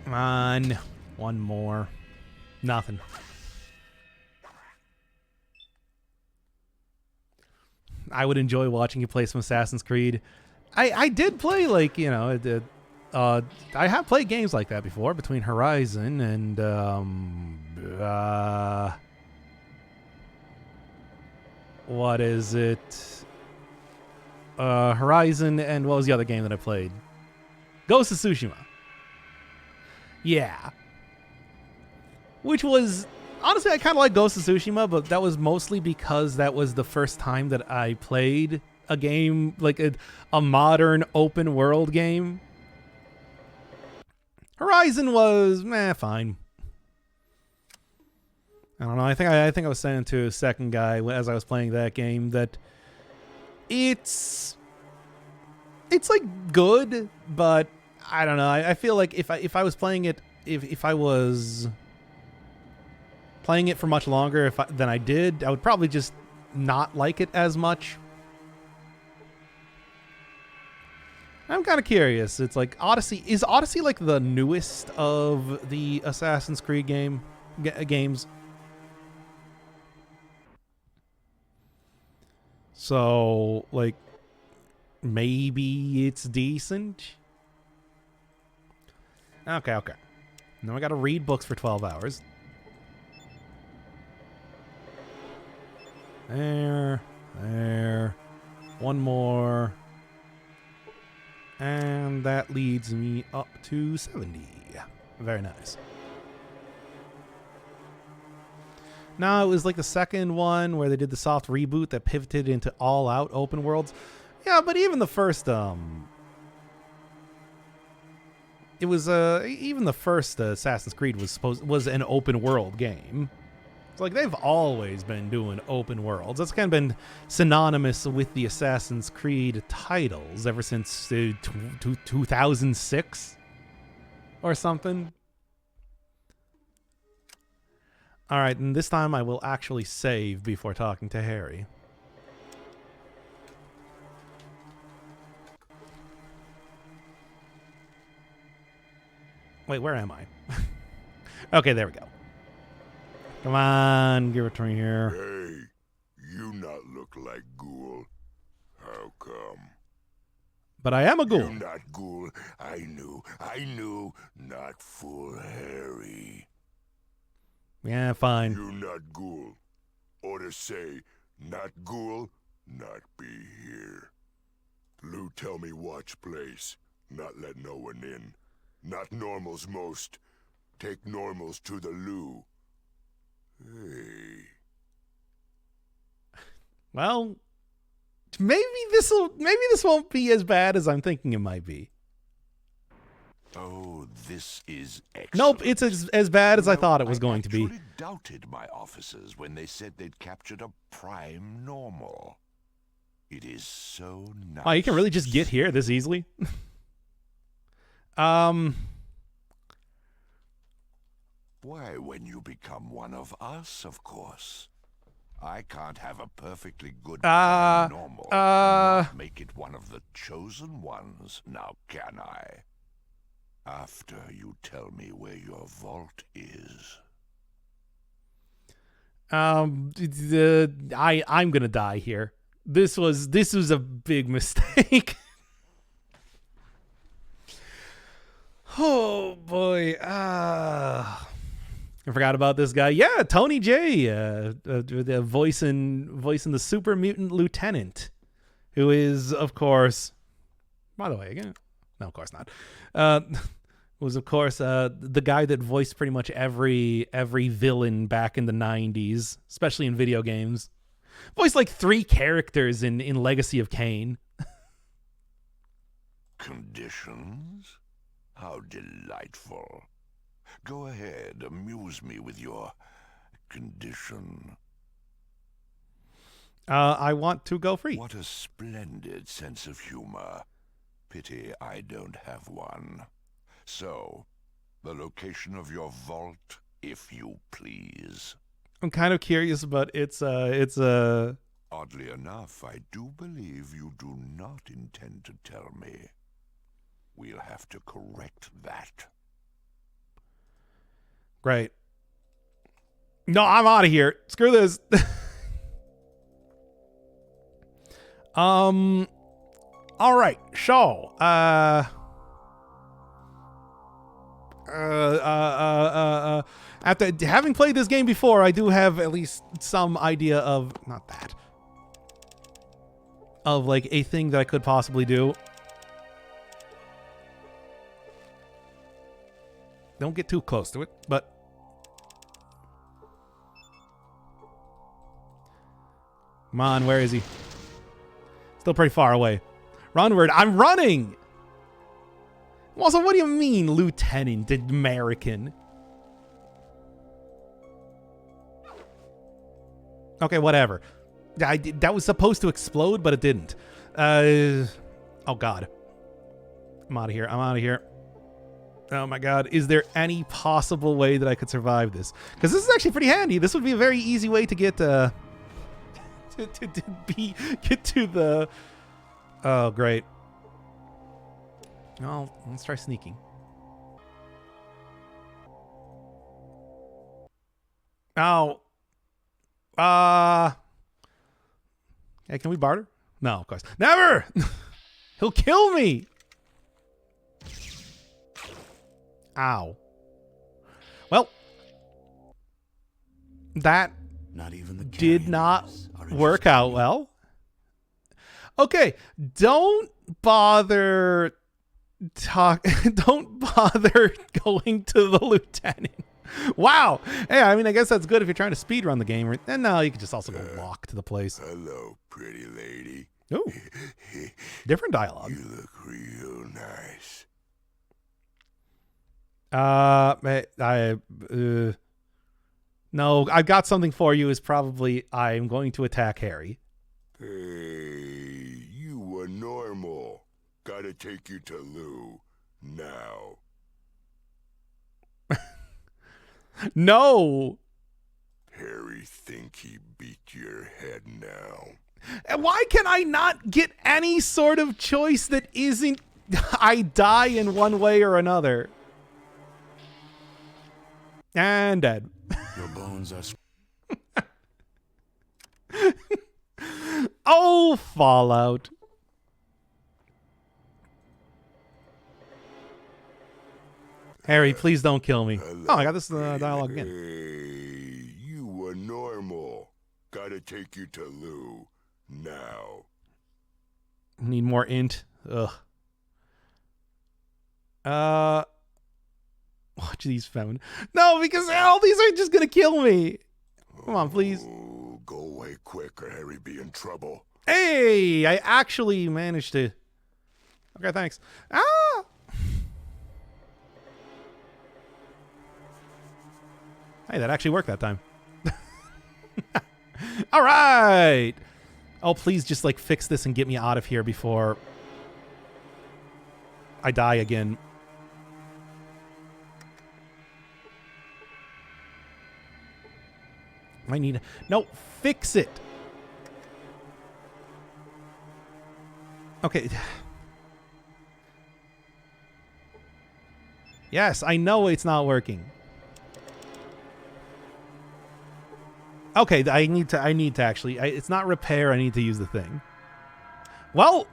S1: Come on. One more. Nothing. I would enjoy watching you play some Assassin's Creed. I did play, like, you know, I have played games like that before, between Horizon and what is it? Horizon and what was the other game that I played? Ghost of Tsushima. Yeah. Which was, honestly, I kind of like Ghost of Tsushima, but that was mostly because that was the first time that I played a game, like a modern open world game. Horizon was, fine. I don't know. I think I was saying to a second guy as I was playing that game that it's like good, but I don't know. I feel like if I was playing it, if I was playing it for much longer than I did, I would probably just not like it as much. I'm kind of curious. It's like Odyssey. Is Odyssey like the newest of the Assassin's Creed games? So, like, maybe it's decent. Okay. Now I gotta read books for 12 hours. There. One more. And that leads me up to 70. Very nice. Now, it was like the second one where they did the soft reboot that pivoted into all-out open worlds. Yeah, but even the first, it was, even the first Assassin's Creed was an open world game. It's like they've always been doing open worlds. That's kind of been synonymous with the Assassin's Creed titles ever since 2006 or something. All right, and this time I will actually save before talking to Harry. Wait, where am I? Okay, there we go. Come on, give it to me here.
S9: Hey, you not look like Ghoul. How come?
S1: But I am a
S9: You
S1: ghoul.
S9: not ghoul. I knew. Not fool Harry.
S1: Yeah, fine.
S9: You not ghoul. Or to say, not ghoul, not be here. Lou tell me watch place. Not let no one in. Not normals most. Take normals to the loo. Hey.
S1: Well, maybe this won't be as bad as I'm thinking it might be.
S8: Oh, this is excellent.
S1: Nope, it's as bad as I thought it was going to be.
S8: I actually doubted my officers when they said they'd captured a prime normal. It is so nice.
S1: Oh, you can really just get here this easily?
S8: Why, when you become one of us, of course. I can't have a perfectly good prime normal and not make it one of the chosen ones, now can I? After you tell me where your vault is.
S1: I'm gonna die here. This was a big mistake. Oh boy. I forgot about this guy. Yeah, Tony J, voicing the super mutant lieutenant, who is, of course, by the way, again, no, of course not. Was of course the guy that voiced pretty much every villain back in the 90s, especially in video games. Voiced like 3 characters in Legacy of Kain.
S8: Conditions? How delightful. Go ahead, amuse me with your condition.
S1: I want to go free.
S8: What a splendid sense of humor. Pity I don't have one. So, the location of your vault, if you please.
S1: I'm kind of curious, but it's
S8: Oddly enough, I do believe you do not intend to tell me. We'll have to correct that.
S1: Great. No, I'm out of here. Screw this. All right. So, after having played this game before, I do have at least some idea of like a thing that I could possibly do. Don't get too close to it, but come on, where is he? Still pretty far away. Runward, I'm running! Also, what do you mean, Lieutenant American? Okay, whatever. That was supposed to explode, but it didn't. Oh, God. I'm out of here. Oh, my God. Is there any possible way that I could survive this? Because this is actually pretty handy. This would be a very easy way to get get to the... Oh, great. Oh, let's try sneaking. Oh. Hey, can we barter? No, of course. Never! He'll kill me! Ow. Well, that did not work out well. Okay, don't bother going to the lieutenant. Wow. Hey, I mean, I guess that's good if you're trying to speedrun the game. And no, you can just also go walk to the place.
S9: Hello, pretty lady.
S1: Ooh. Different dialogue.
S9: You look real nice.
S1: No, I've got something for you. Is probably I'm going to attack Harry.
S9: Hey, you were normal. Gotta take you to Lou now.
S1: No.
S9: Harry think he beat your head now.
S1: And why can I not get any sort of choice that isn't I die in one way or another? And dead.
S8: Your bones are...
S1: Oh, Fallout. Harry, please don't kill me. Oh, I got this dialogue again.
S9: Hey, you were normal. Gotta take you to Lou now.
S1: Need more int. Ugh. Watch these found. No, because all these are just gonna kill me. Come on, please.
S9: Oh, go away quick or Harry be in trouble.
S1: Hey, I actually managed to. Okay, thanks. Ah! Hey, that actually worked that time. All right. Oh, please just like fix this and get me out of here before I die again. I need... No, fix it. Okay. Yes, I know it's not working. Okay, I need to actually... it's not repair, I need to use the thing. Well...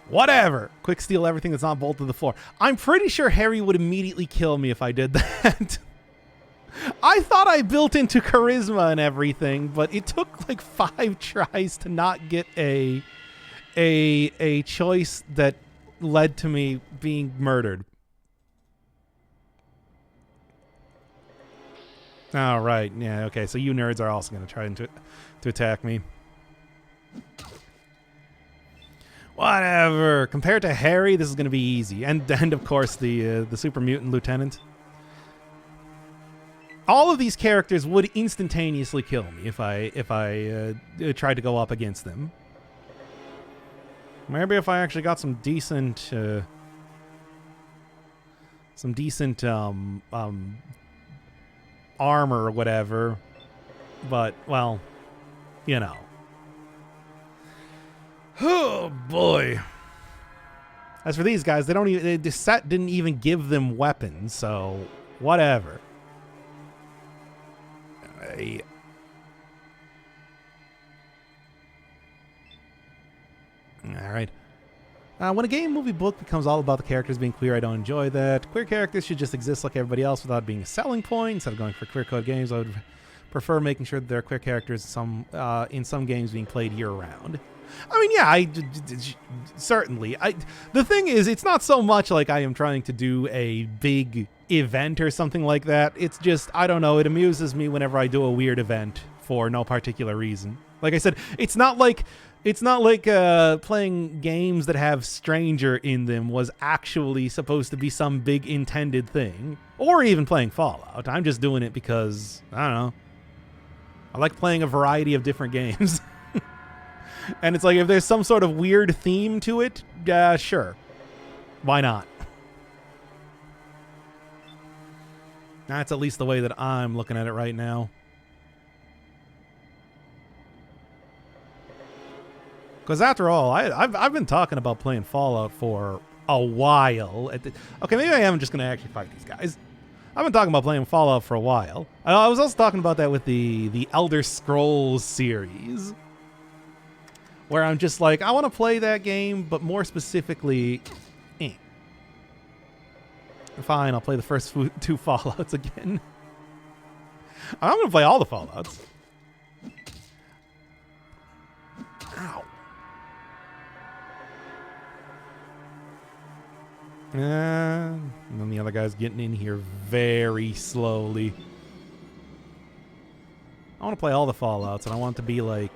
S1: Whatever. Quick steal everything that's not bolted to the floor. I'm pretty sure Harry would immediately kill me if I did that. I thought I built into charisma and everything, but it took like 5 tries to not get a choice that led to me being murdered. All right. Yeah, okay. So you nerds are also going to try to attack me. Whatever. Compared to Harry, this is going to be easy. And of course, the super mutant lieutenant. All of these characters would instantaneously kill me if I tried to go up against them. Maybe if I actually got some decent armor or whatever. But, well, you know. Oh boy. As for these guys, the set didn't even give them weapons, so whatever. Alright. When a game, movie, book becomes all about the characters being queer, I don't enjoy that. Queer characters should just exist like everybody else without being a selling point. Instead of going for queer code games, I would prefer making sure that there are queer characters in some games being played year-round. I mean, yeah, certainly. The thing is, it's not so much like I am trying to do a big event or something like that. It's just, I don't know, it amuses me whenever I do a weird event for no particular reason. Like I said, it's not like playing games that have Stranger in them was actually supposed to be some big intended thing. Or even playing Fallout. I'm just doing it because, I don't know, I like playing a variety of different games. And it's like, if there's some sort of weird theme to it, sure. Why not? That's at least the way that I'm looking at it right now. Because after all, I've been talking about playing Fallout for a while. Okay, maybe I am just going to actually fight these guys. I've been talking about playing Fallout for a while. I was also talking about that with the Elder Scrolls series. Where I'm just like, I want to play that game, but more specifically, Fine, I'll play the first 2 Fallouts again. I'm going to play all the Fallouts. Ow. And then the other guy's getting in here very slowly. I want to play all the Fallouts, and I want it to be like,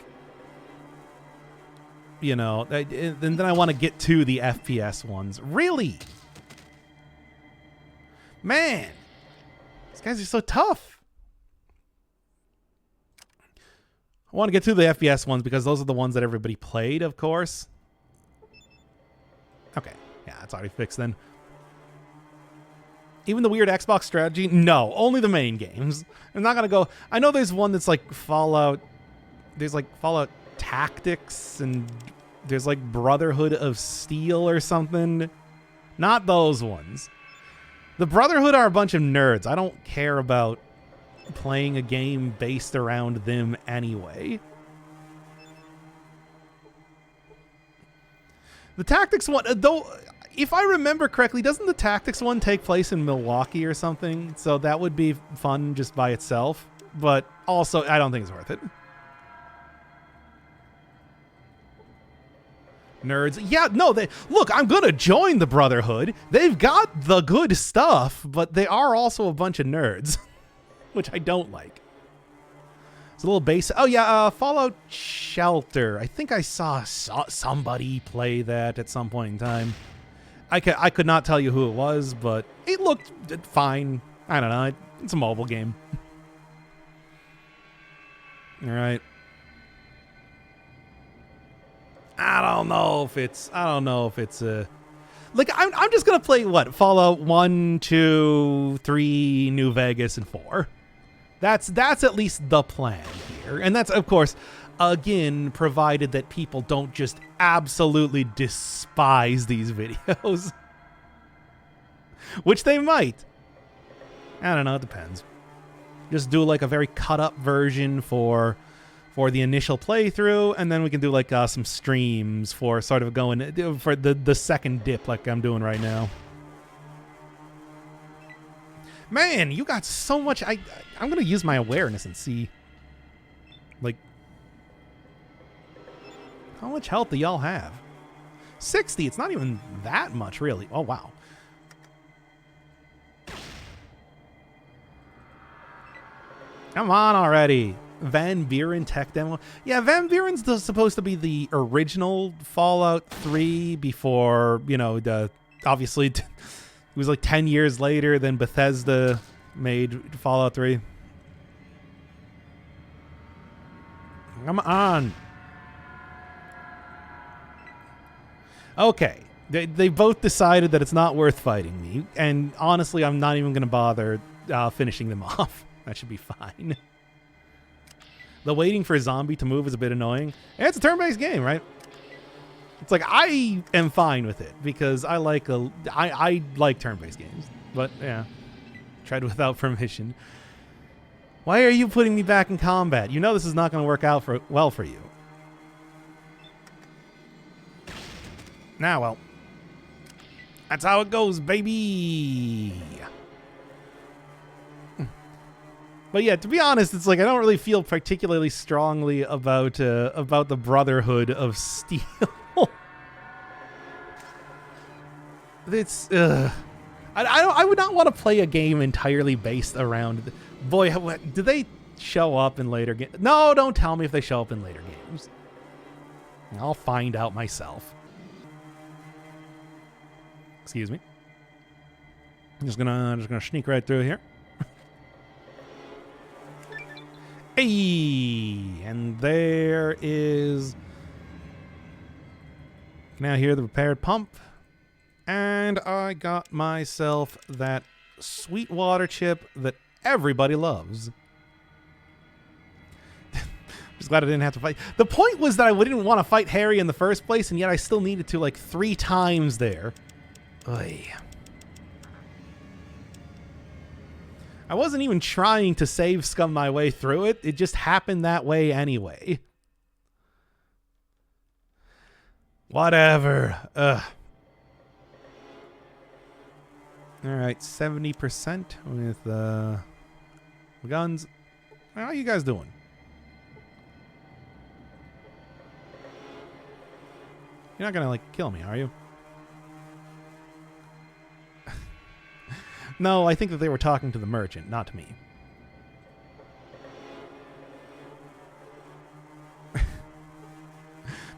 S1: you know, and then I want to get to the FPS ones. Really? Man, these guys are so tough. I want to get to the FPS ones because those are the ones that everybody played, of course. Okay, yeah, that's already fixed then. Even the weird Xbox strategy? No, only the main games. I'm not going to go... I know there's one that's like Fallout... There's like Fallout Tactics and there's like Brotherhood of Steel or something. Not those ones. The Brotherhood are a bunch of nerds. I don't care about playing a game based around them anyway. The Tactics one, though, if I remember correctly, doesn't the Tactics one take place in Milwaukee or something? So that would be fun just by itself. But also, I don't think it's worth it. Nerds. Yeah, no, look, I'm going to join the Brotherhood. They've got the good stuff, but they are also a bunch of nerds, which I don't like. It's a little basic. Oh, yeah, Fallout Shelter. I think I saw somebody play that at some point in time. I could not tell you who it was, but it looked fine. I don't know. It's a mobile game. All right. I don't know if it's like I'm just gonna play what Fallout 1, 2, 3, New Vegas, and 4. That's at least the plan here, and that's of course again provided that people don't just absolutely despise these videos, which they might. I don't know. It depends. Just do like a very cut up version for the initial playthrough, and then we can do like some streams for sort of going for the second dip like I'm doing right now. Man, you got so much. I'm gonna use my awareness and see like how much health do y'all have. 60. It's not even that much really. Oh wow. Come on already. Van Buren tech demo. Yeah, Van Buren's supposed to be the original Fallout 3 before, you know, obviously it was like 10 years later than Bethesda made Fallout 3. Come on. Okay. They both decided that it's not worth fighting me, and honestly, I'm not even going to bother finishing them off. That should be fine. The waiting for a zombie to move is a bit annoying. And it's a turn-based game, right? It's like I am fine with it because I like turn-based games. But yeah, tried without permission. Why are you putting me back in combat? You know this is not going to work out well for you. Now, well, that's how it goes, baby. But yeah, to be honest, it's like I don't really feel particularly strongly about the Brotherhood of Steel. It's I would not want to play a game entirely based around. Boy, do they show up in later games? No, don't tell me if they show up in later games. I'll find out myself. Excuse me. I'm just gonna sneak right through here. Hey, and there is now here the repaired pump, and I got myself that sweet water chip that everybody loves. Just glad I didn't have to fight. The point was that I didn't want to fight Harry in the first place, and yet I still needed to like 3 times there. Oy. I wasn't even trying to save scum my way through it. It just happened that way anyway. Whatever. Ugh. Alright, 70% with guns. How are you guys doing? You're not gonna, like, kill me, are you? No, I think that they were talking to the merchant, not to me.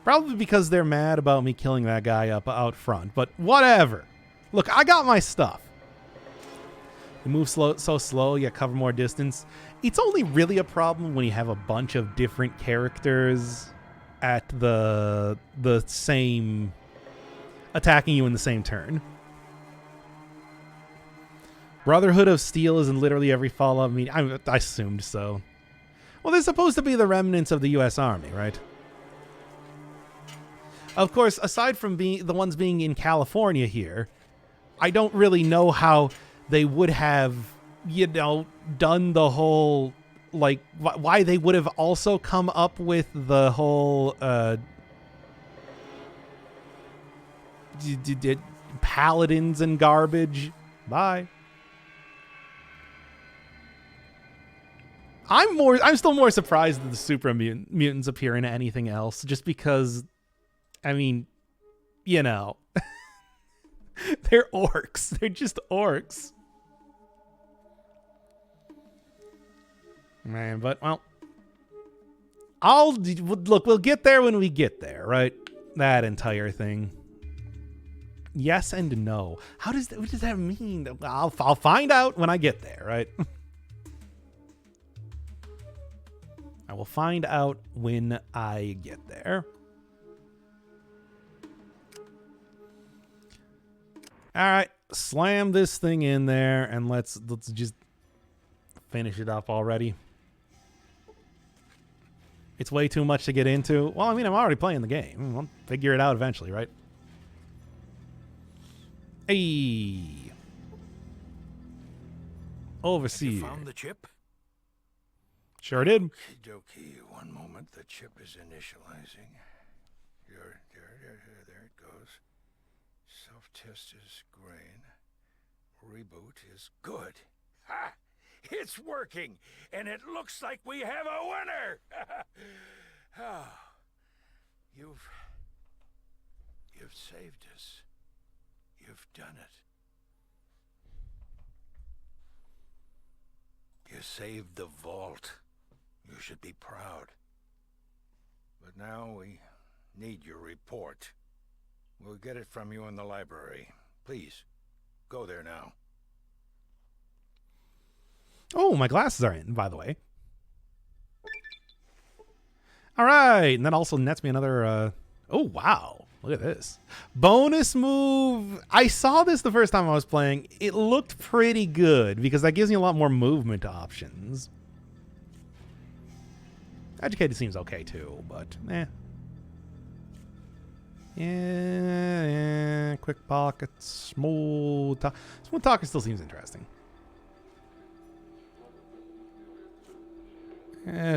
S1: Probably because they're mad about me killing that guy up out front, but whatever. Look, I got my stuff. They move so slow, yet cover more distance. It's only really a problem when you have a bunch of different characters at the same... attacking you in the same turn. Brotherhood of Steel is in literally every Fallout. I assumed so. Well, they're supposed to be the remnants of the U.S. Army, right? Of course, aside from being the ones being in California here, I don't really know how they would have, you know, done the whole, like, why they would have also come up with the whole, paladins and garbage. Bye. I'm still more surprised that the super mutants appear in anything else, just because, I mean, you know, they're orcs. They're just orcs. Man, but, well, look, we'll get there when we get there, right? That entire thing. Yes and no. What does that mean? I'll find out when I get there, right? I will find out when I get there. All right, slam this thing in there and let's just finish it up already. It's way too much to get into. Well, I mean, I'm already playing the game. I'll figure it out eventually, right? Hey. Overseer.
S2: You found the chip?
S1: Sure did.
S2: Okie, one moment. The chip is initializing. There it goes. Self-test is green. Reboot is good. Ha! It's working, and it looks like we have a winner. Oh, you've saved us. You've done it. You saved the vault. You should be proud. But now we need your report. We'll get it from you in the library. Please, go there now.
S1: Oh, my glasses are in, by the way. All right, and that also nets me another... Oh, wow. Look at this. Bonus move. I saw this the first time I was playing. It looked pretty good because that gives me a lot more movement options. Educated seems okay too, but eh. Yeah. Quick pockets. Smooth talk. Smooth talker still seems interesting.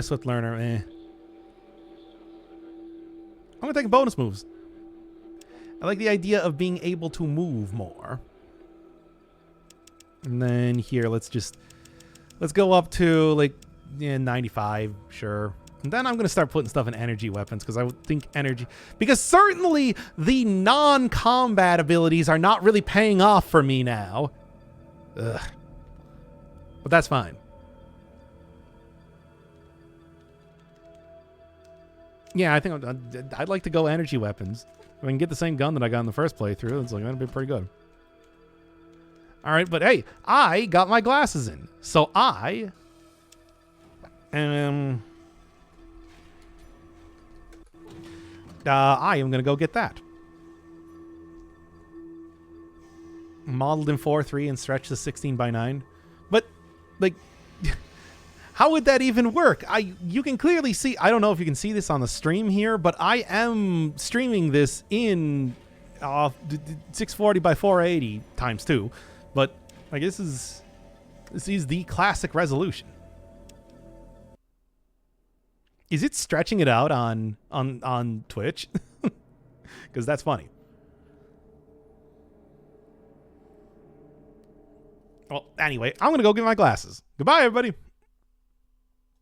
S1: Swift learner, eh. I'm gonna take bonus moves. I like the idea of being able to move more. And then here, let's go up to like 95, sure. And then I'm gonna start putting stuff in energy weapons because I would think energy, because certainly the non-combat abilities are not really paying off for me now. Ugh. But that's fine. Yeah, I think I'd like to go energy weapons. If I can get the same gun that I got in the first playthrough, it's like that'd be pretty good. All right, but hey, I got my glasses in, so I am gonna go get that. Modeled in 4:3 and stretched to 16:9, but like. How would that even work? You can clearly see, I don't know if you can see this on the stream here, but I am streaming this in 640 by 480 times 2. But like this is the classic resolution. Is it stretching it out on Twitch? Because that's funny. Well, anyway, I'm gonna go get my glasses. Goodbye, everybody.